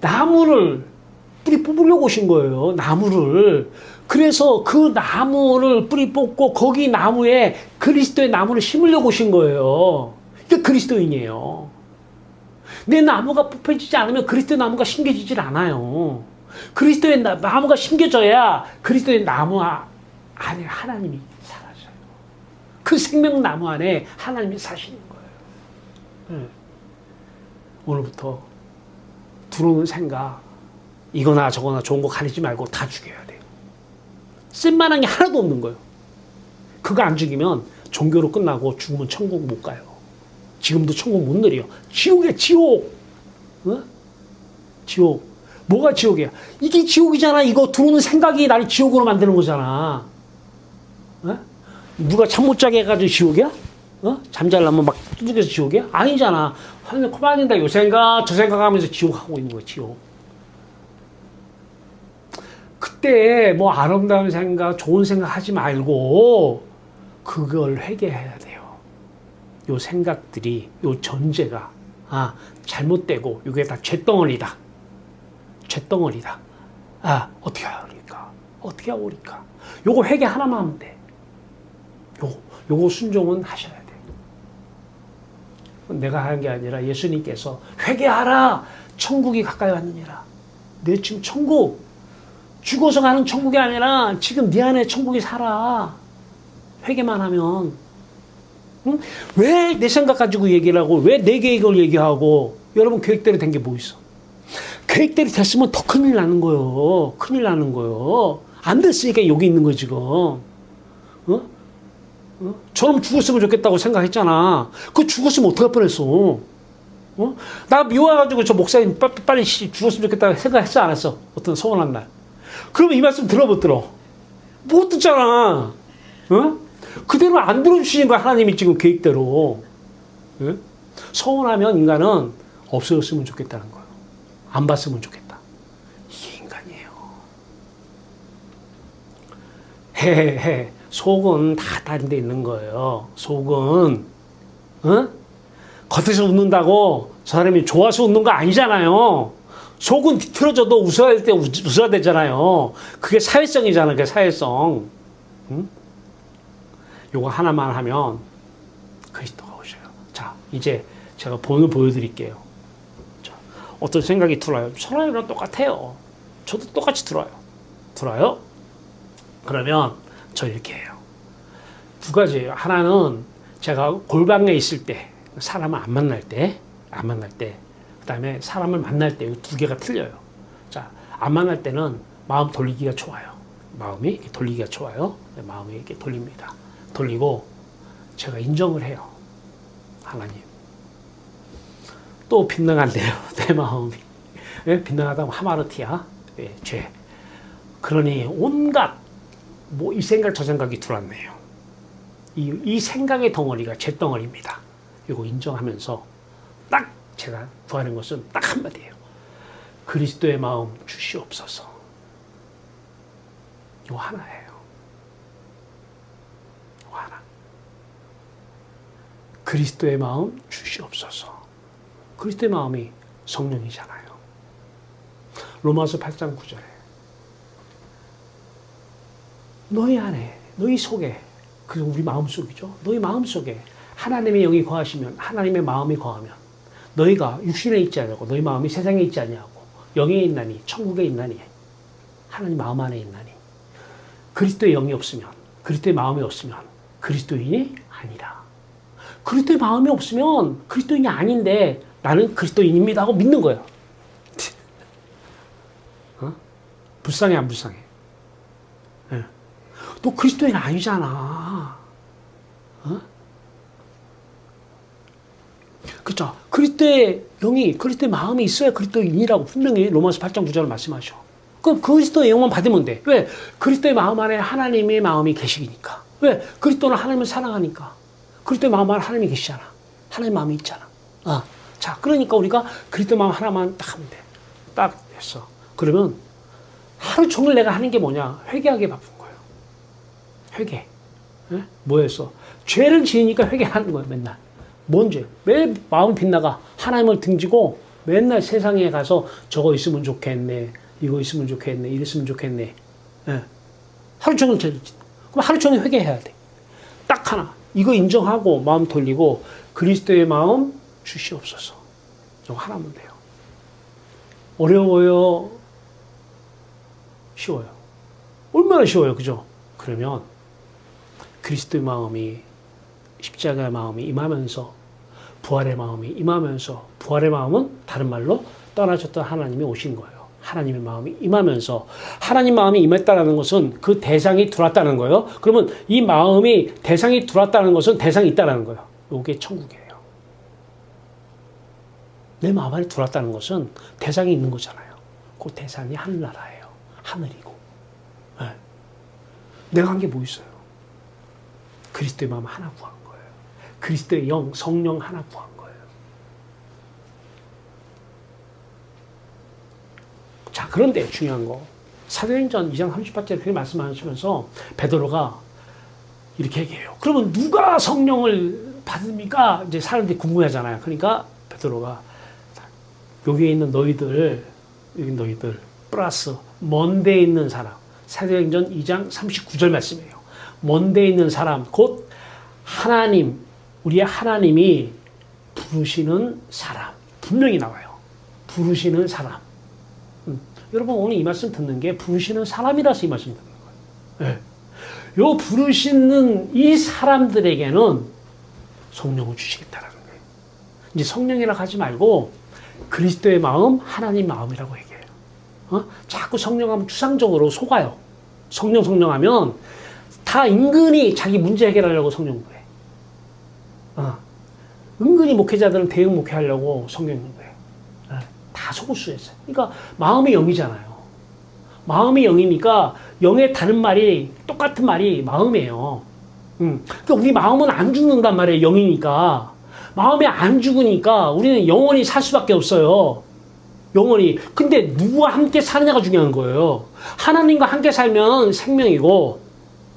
Speaker 1: 나무를 뿌리 뽑으려고 오신 거예요. 나무를. 그래서 그 나무를 뿌리 뽑고 거기 나무에 그리스도의 나무를 심으려고 오신 거예요. 이게 그리스도인이에요. 내 나무가 뽑혀지지 않으면 그리스도의 나무가 심겨지질 않아요. 그리스도의 나무가 심겨져야 그리스도의 나무 안에 하나님이 사라져요. 그 생명나무 안에 하나님이 사시는 거예요. 네. 오늘부터 들어오는 생각, 이거나 저거나 좋은 거 가리지 말고 다 죽여야 돼요. 쓸만한 게 하나도 없는 거예요. 그거 안 죽이면 종교로 끝나고 죽으면 천국 못 가요. 지금도 천국 못 누려요. 지옥이야, 지옥. 어? 지옥. 뭐가 지옥이야? 이게 지옥이잖아. 이거 들어오는 생각이 나를 지옥으로 만드는 거잖아. 어? 누가 잠 못 자게 해가지고 지옥이야? 어? 잠잘라면 막 두들겨서 지옥이야? 아니잖아. 하늘 코 빠진다. 요 생각, 저 생각하면서 지옥하고 있는 거야, 지옥. 그때 뭐 아름다운 생각, 좋은 생각 하지 말고 그걸 회개해야 돼요. 요 생각들이, 요 전제가 잘못되고 이게 다 죄덩어리다. 죄덩어리다. 어떻게 하오리까? 어떻게 하오리까? 요거 회개 하나만 하면 돼. 요거 순종은 하셔야 돼. 내가 하는 게 아니라 예수님께서 회개하라! 천국이 가까이 왔느니라. 내 지금 천국, 죽어서 가는 천국이 아니라 지금 네 안에 천국이 살아. 회개만 하면. 응? 왜 내 생각 가지고 얘기를 하고, 왜 내 계획을 얘기하고, 여러분 계획대로 된 게 뭐 있어? 계획대로 됐으면 더 큰일 나는 거요. 큰일 나는 거요. 안 됐으니까 여기 있는 거 지금. 저놈 죽었으면 좋겠다고 생각했잖아. 그거 죽었으면 어떡할 뻔했어. 나 미워가지고 저 목사님 빨리 죽었으면 좋겠다고 생각했어, 안 했어? 어떤 서운한 날. 그러면 이 말씀 들어, 못 들어? 못 듣잖아. 그대로 안 들어주시는 거야, 하나님이 지금 계획대로. 서운하면 인간은 없어졌으면 좋겠다는 거예요. 안 봤으면 좋겠다. 이게 인간이에요. 헤헤헤. 속은 다 다른 데 있는 거예요. 속은. 겉에서 웃는다고 저 사람이 좋아서 웃는 거 아니잖아요. 속은 뒤틀어져도 웃어야 될 때 웃어야 되잖아요. 그게 사회성이잖아요. 그게 사회성. 요거 하나만 하면 그리스도가 오셔요. 자, 이제 제가 본을 보여드릴게요. 자, 어떤 생각이 들어요? 선생님이랑 똑같아요. 저도 똑같이 들어요. 들어요? 그러면 저 이렇게 해요. 두 가지예요. 하나는 제가 골방에 있을 때, 사람을 안 만날 때, 그 다음에 사람을 만날 때, 이 두 개가 틀려요. 자, 안 만날 때는 마음 돌리기가 좋아요. 마음이 이렇게 돌리기가 좋아요. 마음이 이렇게 돌립니다. 돌리고 제가 인정을 해요. 하나님. 또 빗나간대요. 내 마음이. 왜? 빗나가다 하마르티야. 왜? 죄. 그러니 온갖 이 생각 저 생각이 들어왔네요. 이 생각의 덩어리가 죄덩어리입니다. 이거 인정하면서 딱 제가 구하는 것은 딱 한마디예요. 그리스도의 마음 주시옵소서. 이거 하나예요. 이거 하나. 그리스도의 마음 주시옵소서. 그리스도의 마음이 성령이잖아요. 로마서 8장 9절에 너희 안에, 너희 속에 그 우리 마음속이죠. 너희 마음속에 하나님의 영이 거하시면, 하나님의 마음이 거하면 너희가 육신에 있지 않냐고, 너희 마음이 세상에 있지 않냐고, 영에 있나니 천국에 있나니 하나님 마음 안에 있나니. 그리스도의 영이 없으면, 그리스도의 마음이 없으면 그리스도인이 아니라. 그리스도의 마음이 없으면 그리스도인이 아닌데 나는 그리스도인입니다 하고 믿는 거야. 어? 불쌍해 안 불쌍해? 네. 너 그리스도인 아니잖아. 어? 그렇죠. 그리스도의 영이, 그리스도의 마음이 있어야 그리스도인이라고 분명히 로마서 8장 9절을 말씀하셔. 그럼 그리스도의 영만 받으면 돼. 왜? 그리스도의 마음 안에 하나님의 마음이 계시니까. 왜? 그리스도는 하나님을 사랑하니까. 그리스도의 마음 안에 하나님이 계시잖아. 하나님의 마음이 있잖아. 자, 그러니까 우리가 그리스도의 마음 하나만 딱 하면 돼. 딱 했어. 그러면 하루 종일 내가 하는 게 뭐냐? 회개하기에 바쁜 거예요. 회개. 예? 뭐였어? 죄를 지으니까 회개하는 거예요, 맨날. 뭔 죄? 매일 마음 빗나가 하나님을 등지고 맨날 세상에 가서 저거 있으면 좋겠네, 이거 있으면 좋겠네, 이랬으면 좋겠네. 예. 하루 종일 죄를 짓는. 그럼 하루 종일 회개해야 돼. 딱 하나. 이거 인정하고 마음 돌리고 그리스도의 마음 주시옵소서. 이거 하나면 돼요. 어려워요? 쉬워요? 얼마나 쉬워요, 그죠? 그러면 그리스도의 마음이, 십자가의 마음이 임하면서, 부활의 마음이 임하면서, 부활의 마음은 다른 말로 떠나셨던 하나님이 오신 거예요. 하나님의 마음이 임하면서, 하나님 마음이 임했다는 것은 그 대상이 들어왔다는 거예요. 그러면 이 마음이, 대상이 들어왔다는 것은 대상이 있다는 거예요. 이게 천국이에요. 내 마음 안에 들어왔다는 것은 대상이 있는 거잖아요. 그 대상이 하늘나라예요. 하늘이고. 네. 내가 한 게 뭐 있어요? 그리스도의 마음 하나 구한 거예요. 그리스도의 영, 성령 하나 구한 거예요. 자, 그런데 중요한 거. 사도행전 2장 38절에 그렇게 말씀하시면서 베드로가 이렇게 얘기해요. 그러면 누가 성령을 받습니까? 이제 사람들이 궁금해하잖아요. 그러니까 베드로가 여기에 있는 너희들, 여기 너희들 플러스 먼 데 있는 사람. 사도행전 2장 39절 말씀이에요. 먼 데 있는 사람, 곧 하나님, 우리의 하나님이 부르시는 사람. 분명히 나와요. 부르시는 사람. 여러분 오늘 이 말씀 듣는 게 부르시는 사람이라서 이 말씀 듣는 거예요. 네. 요 부르시는 이 사람들에게는 성령을 주시겠다라는 거예요. 이제 성령이라고 하지 말고 그리스도의 마음, 하나님 마음이라고 얘기해요. 자꾸 성령하면 추상적으로 속아요. 성령 하면 다 은근히 자기 문제 해결하려고 성령 구해. 은근히 목회자들은 대응 목회하려고 성령 구해. 다 속을 수 있어요. 그러니까 마음이 영이잖아요. 마음이 영이니까 영의 다른 말이, 똑같은 말이 마음이에요. 그러니까 우리 마음은 안 죽는단 말이에요. 영이니까. 마음이 안 죽으니까 우리는 영원히 살 수밖에 없어요. 영원히. 근데 누구와 함께 사느냐가 중요한 거예요. 하나님과 함께 살면 생명이고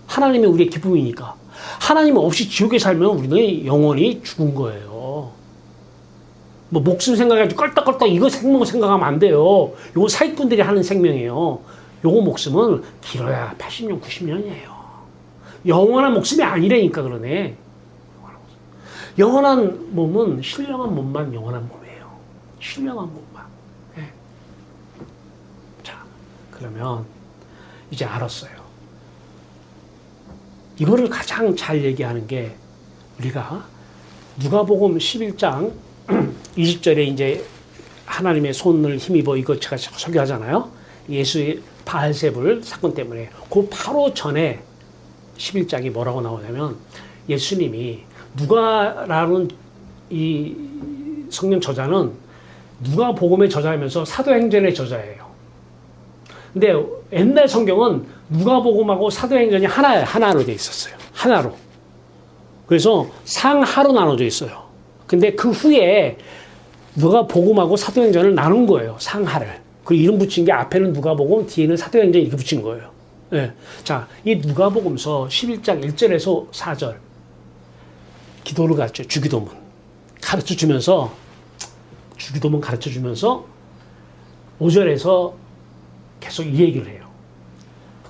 Speaker 1: 하나님이 우리의 기쁨이니까. 하나님 없이 지옥에 살면 우리는 영원히 죽은 거예요. 뭐 목숨 생각해가지고 껄떡껄떡 이거 생각하면 안 돼요. 요거 사기꾼들이 하는 생명이에요. 요거 목숨은 길어야 80년, 90년이에요. 영원한 목숨이 아니라니까 그러네. 영원한 몸은 신령한 몸만 영원한 몸이에요. 신령한 몸만. 네. 자, 그러면 이제 알았어요. 이거를 가장 잘 얘기하는 게 우리가 누가복음 11장 20절에 이제 하나님의 손을 힘입어 이거 제가 설교하잖아요. 예수의 바알세불 사건 때문에 그 바로 전에 11장이 뭐라고 나오냐면 예수님이 누가라는 이 성령 저자는 누가복음의 저자이면서 사도행전의 저자예요. 근데 옛날 성경은 누가복음하고 사도행전이 하나예요. 하나로 되어 있었어요. 하나로. 그래서 상하로 나눠져 있어요. 근데 그 후에 누가복음하고 사도행전을 나눈 거예요. 상하를. 그리고 이름 붙인 게 앞에는 누가복음, 뒤에는 사도행전 이렇게 붙인 거예요. 네. 자, 이 누가복음서 11장 1절에서 4절 기도를 가르쳐 주기도문 가르쳐 주면서 주기도문 가르쳐 주면서 5절에서 계속 이 얘기를 해요.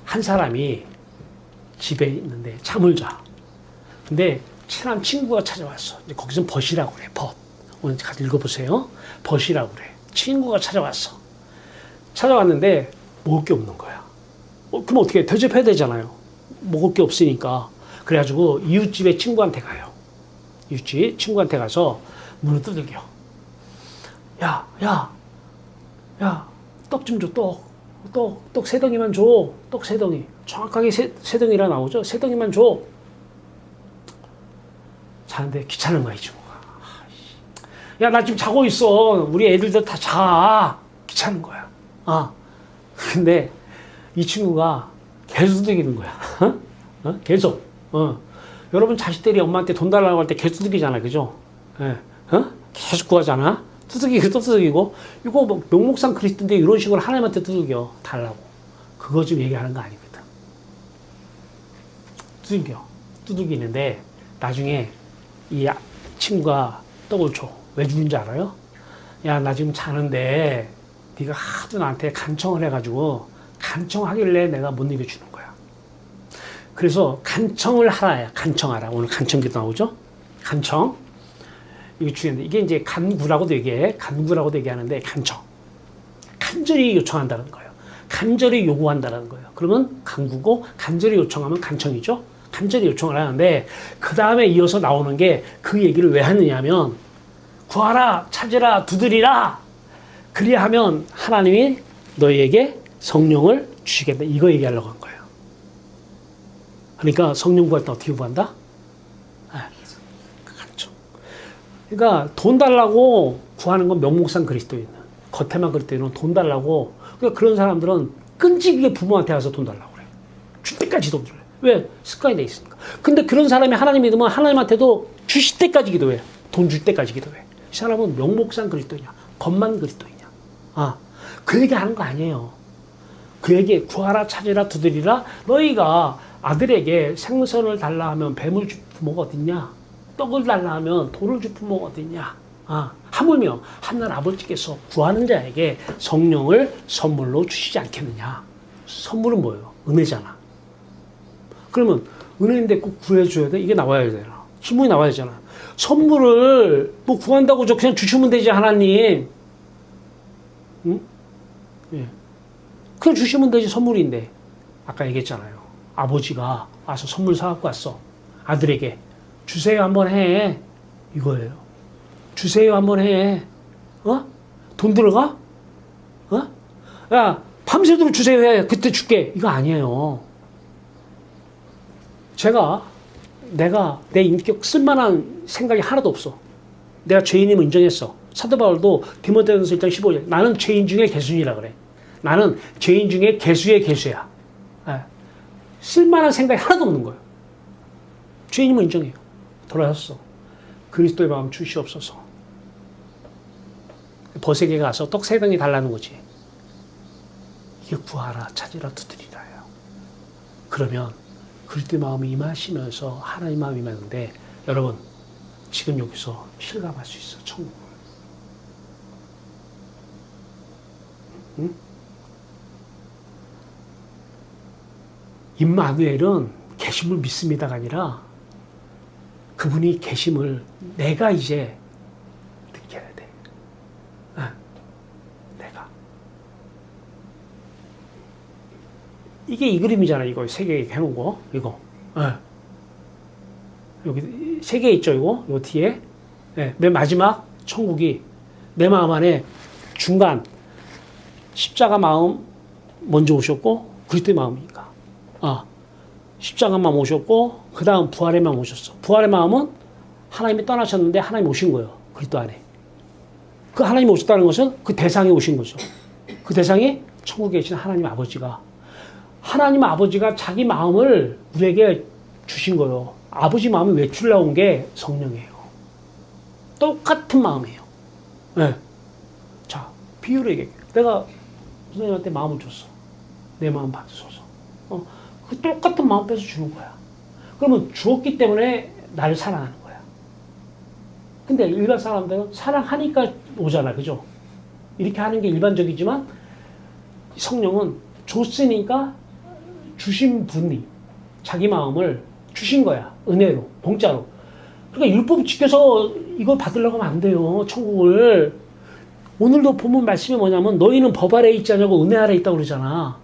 Speaker 1: 한 사람이 집에 있는데 잠을 자. 근데 친한 친구가 찾아왔어. 이제 거기서 벗이라고 그래. 벗. 오늘 같이 읽어보세요. 벗이라고 그래. 친구가 찾아왔어. 찾아왔는데 먹을 게 없는 거야. 그럼 어떻게 해? 대접해야 되잖아요. 먹을 게 없으니까. 그래가지고 이웃집에 친구한테 가요. 이웃집 친구한테 가서 문을 두들겨. 야, 떡 좀 줘, 떡 세 덩이만 줘. 떡 세 덩이. 정확하게 세 덩이라 나오죠? 세 덩이만 줘. 자는데 귀찮은 거야, 이 친구가. 야, 나 지금 자고 있어. 우리 애들도 다 자. 귀찮은 거야. 근데 이 친구가 계속 두들기는 거야. 계속. 여러분 자식들이 엄마한테 돈 달라고 할 때 계속 두들기잖아. 그죠? 예. 계속 구하잖아. 두들기고 또 두들기고. 이거 뭐 명목상 그리스도인데 이런 식으로 하나님한테 두들겨. 달라고. 그거 좀 얘기하는 거 아니거든. 두들기는데 나중에 이 친구가 떡을 줘. 왜 주는지 알아요? 야, 나 지금 자는데 네가 하도 나한테 간청을 해가지고 간청하길래 내가 못 이겨주는 거야. 그래서 간청을 하라야. 간청하라. 오늘 간청기도 나오죠? 간청. 이게 중요한데 이게 이제 간구라고도 얘기해. 간구라고도 얘기하는데 간청. 간절히 요청한다는 거예요. 간절히 요구한다는 거예요. 그러면 간구고 간절히 요청하면 간청이죠. 간절히 요청을 하는데 그 다음에 이어서 나오는 게 그 얘기를 왜 하느냐면 구하라, 찾으라, 두드리라. 그리하면 하나님이 너희에게 성령을 주시겠다. 이거 얘기하려고 한 거예요. 그러니까 성령 구할 때 어떻게 구한다? 그렇죠. 그러니까 돈 달라고 구하는 건 명목상 그리스도인. 겉에만 그리스도인은 돈 달라고. 그러니까 그런 사람들은 끈질기게 부모한테 가서 돈 달라고 그래. 줄 때까지 돈 줄래. 왜? 습관이 돼 있으니까. 근데 그런 사람이 하나님 믿으면 하나님한테도 주실 때까지 기도해. 돈 줄 때까지 기도해. 이 사람은 명목상 그리스도이냐? 겉만 그리스도이냐? 그 얘기 하는 거 아니에요. 그 얘기 구하라, 찾으라, 두드리라. 너희가 아들에게 생선을 달라 하면 뱀을 줄 부모가 어딨냐? 떡을 달라 하면 돌을 줄 부모가 어딨냐? 하물며 한날 아버지께서 구하는 자에게 성령을 선물로 주시지 않겠느냐? 선물은 뭐예요? 은혜잖아. 그러면 은혜인데 꼭 구해줘야 돼? 이게 나와야 되나? 질문이 나와야 되잖아. 선물을 뭐 구한다고 저 그냥 주시면 되지, 하나님. 응? 예. 그냥 주시면 되지, 선물인데. 아까 얘기했잖아요. 아버지가 와서 선물 사갖고 왔어. 아들에게. 주세요, 한번 해. 이거예요. 주세요, 한번 해. 돈 들어가? 야, 밤새도록 주세요 해. 그때 줄게. 이거 아니에요. 내가 내 인격 쓸만한 생각이 하나도 없어. 내가 죄인임을 인정했어. 사도 바울도 디모데전서 1장 15절 나는 죄인 중에 개수이라 그래. 나는 죄인 중에 개수의 개수야. 쓸만한 생각이 하나도 없는 거예요. 죄인임을 인정해요. 돌아섰어. 그리스도의 마음 주시옵소서. 벗에게 가서 떡 세 덩이 달라는 거지. 이게 구하라, 찾으라, 두드리라요. 그러면 그리스도의 마음이 임하시면서 하나님 마음이 임하는데 여러분 지금 여기서 실감할 수 있어. 천국을. 응? 임마누엘은 계심을 믿습니다가 아니라 그분이 계심을 내가 이제 느껴야 돼. 내가. 이게 이 그림이잖아. 이거 세 개 해놓은 거. 이거. 여기 세 개 있죠. 이거 뒤에. 맨 마지막 천국이 내 마음 안에 중간 십자가 마음 먼저 오셨고 그리스도의 마음이니까. 십자가 마음 오셨고 그 다음 부활의 마음 오셨어. 부활의 마음은 하나님이 떠나셨는데 하나님 오신 거예요. 그리스도 안에. 그 하나님이 오셨다는 것은 그 대상이 오신 거죠. 그 대상이 천국에 계신 하나님 아버지가. 하나님 아버지가 자기 마음을 우리에게 주신 거예요. 아버지 마음을 외출해 온 게 성령이에요. 똑같은 마음이에요. 자, 비유를 얘기해. 내가 선생님한테 마음을 줬어. 내 마음 받으소서. 그 똑같은 마음 빼서 주는 거야. 그러면 주었기 때문에 나를 사랑하는 거야. 근데 일반 사람들은 사랑하니까 오잖아. 그죠? 이렇게 하는 게 일반적이지만 성령은 줬으니까 주신 분이 자기 마음을 주신 거야. 은혜로, 공짜로. 그러니까 율법 지켜서 이걸 받으려고 하면 안 돼요. 천국을. 오늘도 본문 말씀이 뭐냐면 너희는 법 아래에 있지 않냐고 은혜 아래에 있다고 그러잖아.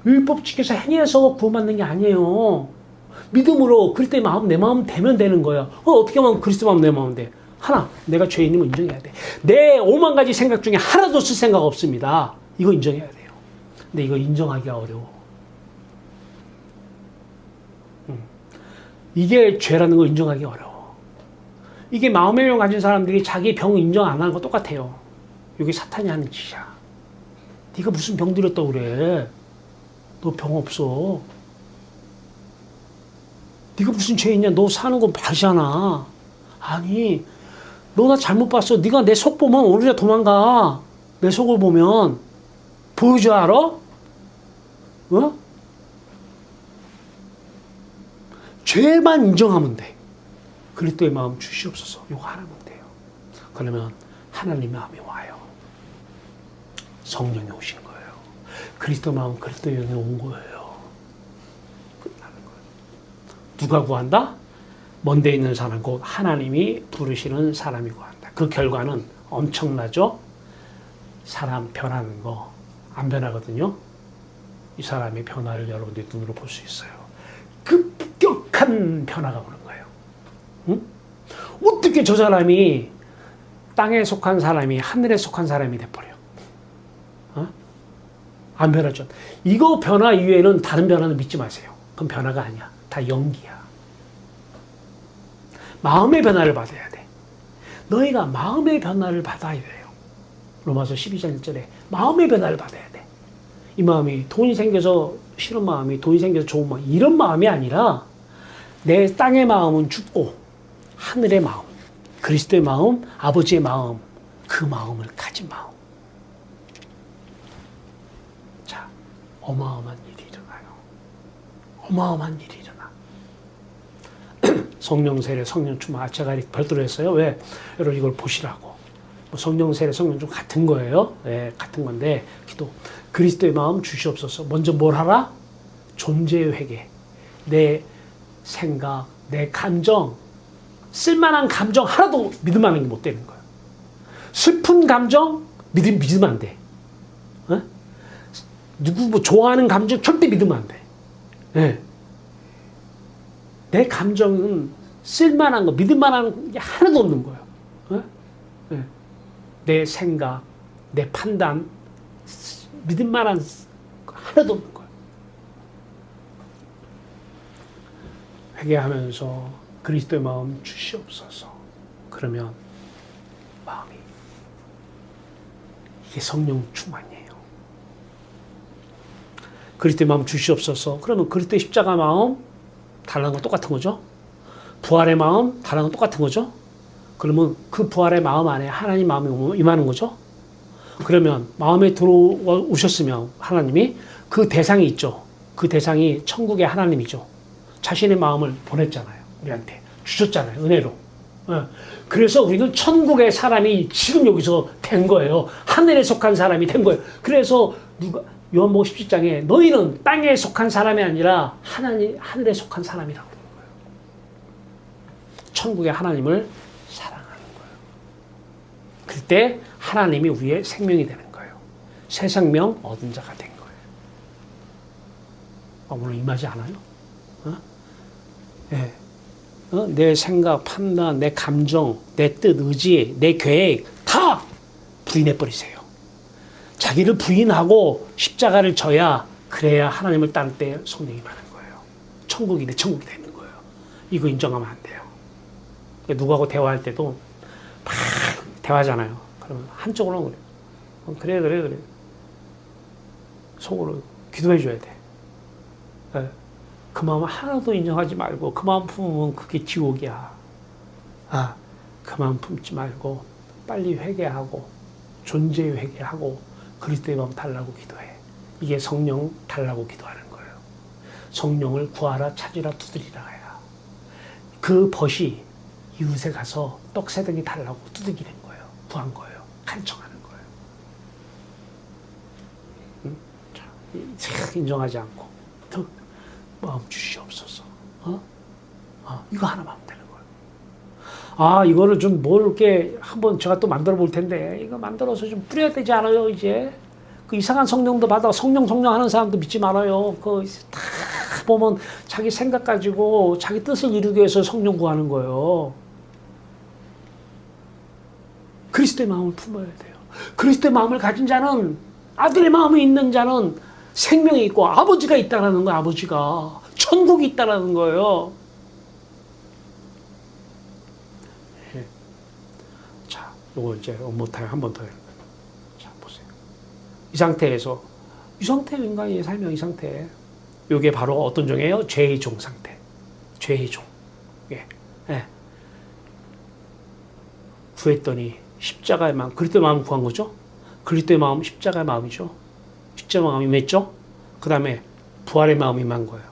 Speaker 1: 율법 지켜서 행해서 구원받는 게 아니에요. 믿음으로 그리스도의 마음, 내 마음 되면 되는 거야. 어떻게 하면 그리스도 마음, 내 마음 돼? 하나, 내가 죄인임을 인정해야 돼. 내 5만 가지 생각 중에 하나도 쓸 생각 없습니다. 이거 인정해야 돼요. 근데 이거 인정하기가 어려워. 이게 죄라는 걸 인정하기 어려워. 이게 마음의 병 가진 사람들이 자기 병 인정 안 하는 거 똑같아요. 이게 사탄이 하는 짓이야. 네가 무슨 병 들였다고 그래. 너 병 없어. 네가 무슨 죄 있냐. 너 사는 건 바르잖아. 아니, 너 나 잘못 봤어. 네가 내 속 보면 오히려 도망가. 내 속을 보면. 보여줘 알아? 어? 죄만 인정하면 돼. 그리스도의 마음 주시옵소서. 이거 하나면 돼요. 그러면 하나님의 마음이 와요. 성령이 오신 거예요. 그리스도 마음, 그리스도의 영이 온 거예요. 끝나는 거예요. 누가 구한다? 먼데 있는 사람, 곧 하나님이 부르시는 사람이 구한다. 그 결과는 엄청나죠? 사람 변하는 거 안 변하거든요. 이 사람의 변화를 여러분들이 눈으로 볼 수 있어요. 급격한 변화가 오는 거예요. 응? 어떻게 저 사람이 땅에 속한 사람이 하늘에 속한 사람이 돼버려? 어? 안 변하죠. 이거 변화 이외에는 다른 변화는 믿지 마세요. 그건 변화가 아니야. 다 연기야. 마음의 변화를 받아야 돼. 너희가 마음의 변화를 받아야 돼요. 로마서 12장 1절에 마음의 변화를 받아야 돼. 이 마음이 돈이 생겨서 싫은 마음이 돈이 생겨서 좋은 마음 이런 마음이 아니라 내 땅의 마음은 죽고 하늘의 마음, 그리스도의 마음, 아버지의 마음, 그 마음을 가진 마음. 자, 어마어마한 일이 일어나요. 어마어마한 일이 일어나. 성령 세례, 성령 충만, 제가 별도로 했어요. 왜? 여러분 이걸 보시라고. 성령 세례, 성령 좀 같은 거예요. 네, 같은 건데 기도. 그리스도의 마음 주시옵소서. 먼저 뭘 하라? 존재의 회개. 내 생각, 내 감정, 쓸만한 감정 하나도 믿으면 못 되는 거예요. 슬픈 감정 믿으면 안 돼. 어? 누구 뭐 좋아하는 감정 절대 믿으면 안 돼. 네. 내 감정은 쓸만한 거, 믿을만한 게 하나도 없는 거예요. 어? 네. 내 생각, 내 판단, 믿을만한 하나도 없는 거예요. 회개하면서 그리스도의 마음 주시옵소서. 그러면 마음이 이게 성령 충만이에요. 그리스도의 마음 주시옵소서. 그러면 그리스도의 십자가 마음 달라는 건 똑같은 거죠. 부활의 마음 달라는 건 똑같은 거죠. 그러면 그 부활의 마음 안에 하나님 마음이 임하는 거죠. 그러면 마음에 들어오셨으면 하나님이 그 대상이 있죠. 그 대상이 천국의 하나님이죠. 자신의 마음을 보냈잖아요. 우리한테 주셨잖아요. 은혜로. 그래서 우리는 천국의 사람이 지금 여기서 된 거예요. 하늘에 속한 사람이 된 거예요. 그래서 요한복음 17장에 너희는 땅에 속한 사람이 아니라 하늘에 속한 사람이라고 그러는 거예요. 천국의 하나님을 사랑하는 거예요. 그때 하나님이 우리의 생명이 되는 거예요. 새 생명 얻은 자가 된 거예요. 오늘 임하지 않아요? 네. 내 생각, 판단, 내 감정, 내 뜻, 의지, 내 계획 다 부인해버리세요. 자기를 부인하고 십자가를 져야 그래야 하나님을 따를 때 성령이 임하는 거예요. 천국이 내 천국이 되는 거예요. 이거 인정하면 안 돼요. 누구하고 대화할 때도 막 대화하잖아요. 그러면 한쪽으로 그래. 그래. 속으로 기도해 줘야 돼. 네. 그 마음 하나도 인정하지 말고 그 마음 품으면 그게 지옥이야. 그 마음 품지 말고 빨리 회개하고 존재의 회개하고 그리스도의 마음 달라고 기도해. 이게 성령 달라고 기도하는 거예요. 성령을 구하라, 찾으라, 두드리라야. 그 벗이 이웃에 가서 떡 세 덩이 달라고 두드리는 거예요. 구한 거예요. 간청하는 거예요. 자, 인정하지 않고 더 마음 주시옵소서. 이거 하나만 하면 되는 거예요. 이거를 좀 뭘 이렇게 한번 제가 또 만들어 볼 텐데, 이거 만들어서 좀 뿌려야 되지 않아요, 이제? 그 이상한 성령도 받아, 성령 하는 사람도 믿지 말아요. 다 보면 자기 생각 가지고 자기 뜻을 이루기 위해서 성령 구하는 거예요. 그리스도의 마음을 품어야 돼요. 그리스도의 마음을 가진 자는, 아들의 마음이 있는 자는 생명이 있고 아버지가 있다라는 거예요. 아버지가. 천국이 있다라는 거예요. 예. 자, 요거 이제 못해요. 한 번 더 해요. 자, 보세요. 이 상태에요, 인간의 삶이 이 상태. 요게 바로 어떤 종이에요? 죄의 종 상태. 죄의 종. 예. 예. 구했더니 십자가의 마음, 그리스도의 마음 구한 거죠? 그리스도의 마음, 십자가의 마음이죠. 십자가의 마음이 맺죠? 그 다음에 부활의 마음이 임한 거예요.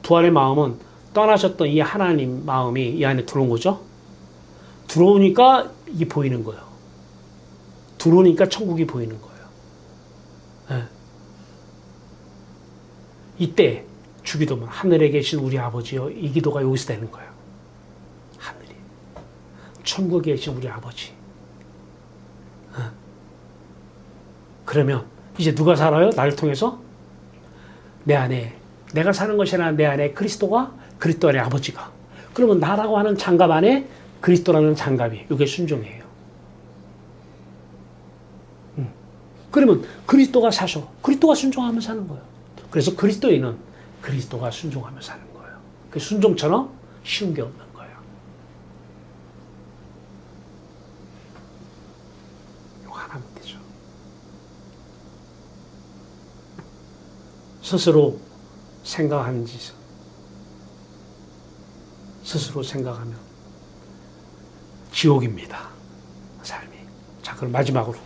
Speaker 1: 부활의 마음은 떠나셨던 이 하나님 마음이 이 안에 들어온 거죠? 들어오니까 이게 보이는 거예요. 들어오니까 천국이 보이는 거예요. 네. 이때 주기도문, 하늘에 계신 우리 아버지요, 이 기도가 여기서 되는 거예요. 하늘이. 천국에 계신 우리 아버지. 그러면 이제 누가 살아요? 나를 통해서? 내 안에, 내가 사는 것이 아니라 내 안에 그리스도 안에 아버지가. 그러면 나라고 하는 장갑 안에 그리스도라는 장갑이, 이게 순종이에요. 그러면 그리스도가 사셔. 그리스도가 순종하며 사는 거예요. 그래서 그리스도인은 그리스도가 순종하며 사는 거예요. 그 순종처럼 쉬운 게 없는 거예요. 이거 하나면 되죠. 스스로 생각하는 짓, 스스로 생각하면 지옥입니다. 삶이. 자, 그럼 마지막으로.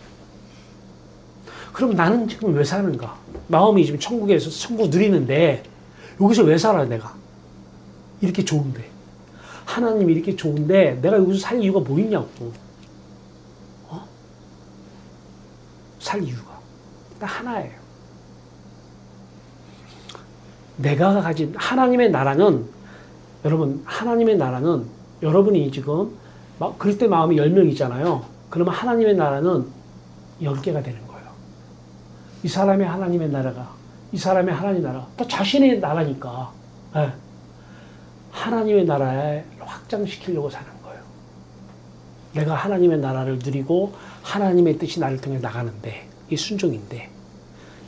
Speaker 1: 그럼 나는 지금 왜 사는가? 마음이 지금 천국에서 천국 누리는데 여기서 왜 살아, 내가? 이렇게 좋은데. 하나님이 이렇게 좋은데 내가 여기서 살 이유가 뭐 있냐고. 살 이유가. 딱 하나예요. 내가 가진 하나님의 나라는, 여러분, 하나님의 나라는 여러분이 지금 그리스도의 마음이 10명이잖아요. 그러면 하나님의 나라는 10개가 되는 거예요. 이 사람의 하나님의 나라가, 이 사람의 하나님의 나라, 또 자신의 나라니까. 네. 하나님의 나라에 확장시키려고 사는 거예요. 내가 하나님의 나라를 누리고 하나님의 뜻이 나를 통해 나가는데, 이게 순종인데,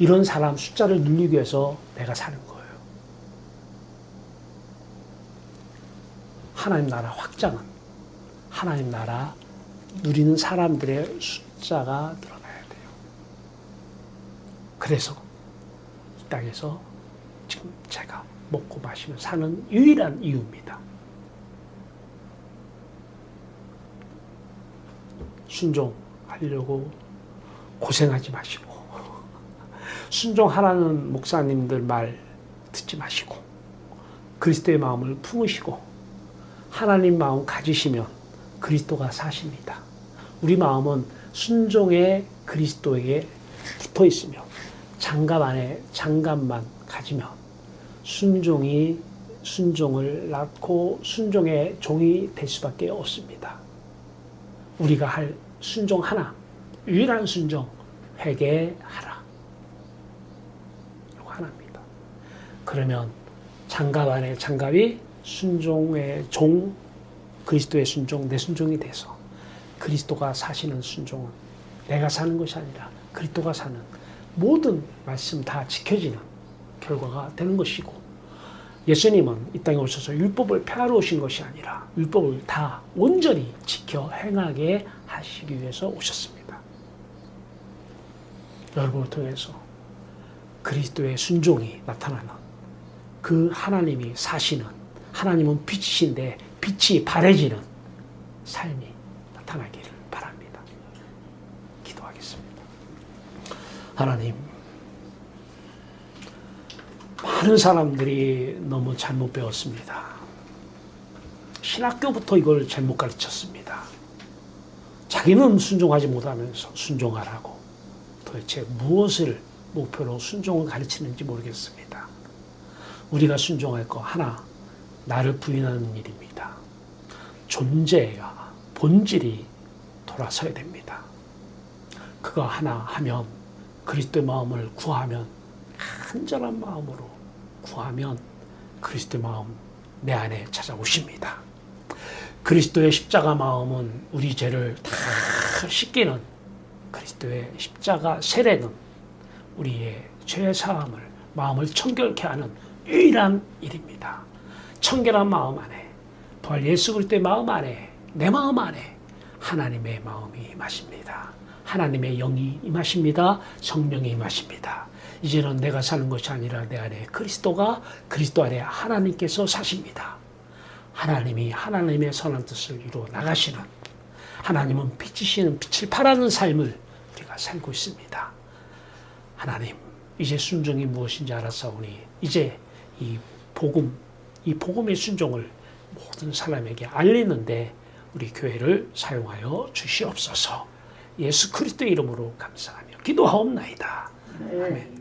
Speaker 1: 이런 사람 숫자를 늘리기 위해서 내가 사는 거예요. 하나님 나라 확장은 하나님 나라 누리는 사람들의 숫자가 늘어나야 돼요. 그래서 이 땅에서 지금 제가 먹고 마시며 사는 유일한 이유입니다. 순종하려고 고생하지 마시고, 순종하라는 목사님들 말 듣지 마시고, 그리스도의 마음을 품으시고 하나님 마음 가지시면 그리스도가 사십니다. 우리 마음은 순종의 그리스도에게 붙어 있으며 장갑 안에 장갑만 가지면 순종을 낳고 순종의 종이 될 수밖에 없습니다. 우리가 할 순종 하나, 유일한 순종, 회개하라. 이거 하나입니다. 그러면 장갑 안에 장갑이 순종의 종, 그리스도의 순종, 내 순종이 돼서 그리스도가 사시는 순종은 내가 사는 것이 아니라 그리스도가 사는 모든 말씀 다 지켜지는 결과가 되는 것이고, 예수님은 이 땅에 오셔서 율법을 폐하러 오신 것이 아니라 율법을 다 온전히 지켜 행하게 하시기 위해서 오셨습니다. 여러분을 통해서 그리스도의 순종이 나타나는, 그 하나님이 사시는, 하나님은 빛이신데 빛이 바래지는 삶이 나타나기를 바랍니다. 기도하겠습니다. 하나님, 많은 사람들이 너무 잘못 배웠습니다. 신학교부터 이걸 잘못 가르쳤습니다. 자기는 순종하지 못하면서 순종하라고 도대체 무엇을 목표로 순종을 가르치는지 모르겠습니다. 우리가 순종할 거 하나, 나를 부인하는 일입니다. 존재가 본질이 돌아서야 됩니다. 그거 하나 하면 그리스도의 마음을 구하면 간절한 마음으로 구하면 그리스도의 마음 내 안에 찾아오십니다. 그리스도의 십자가 마음은 우리 죄를 다 씻기는 그리스도의 십자가 세례는 우리의 죄 사함을 마음을 청결케 하는 유일한 일입니다. 청결한 마음 안에 부활 예수 그리스도의 마음 안에 내 마음 안에 하나님의 마음이 임하십니다. 하나님의 영이 임하십니다. 성령이 임하십니다. 이제는 내가 사는 것이 아니라 내 안에 그리스도가 그리스도 안에 하나님께서 사십니다. 하나님이 하나님의 선한 뜻을 이루어 나가시는 하나님은 빛이시는 빛을 발하는 삶을 우리가 살고 있습니다. 하나님 이제 순종이 무엇인지 알았사오니 이제 이 복음의 순종을 모든 사람에게 알리는데 우리 교회를 사용하여 주시옵소서. 예수 그리스도의 이름으로 감사하며 기도하옵나이다. 아멘.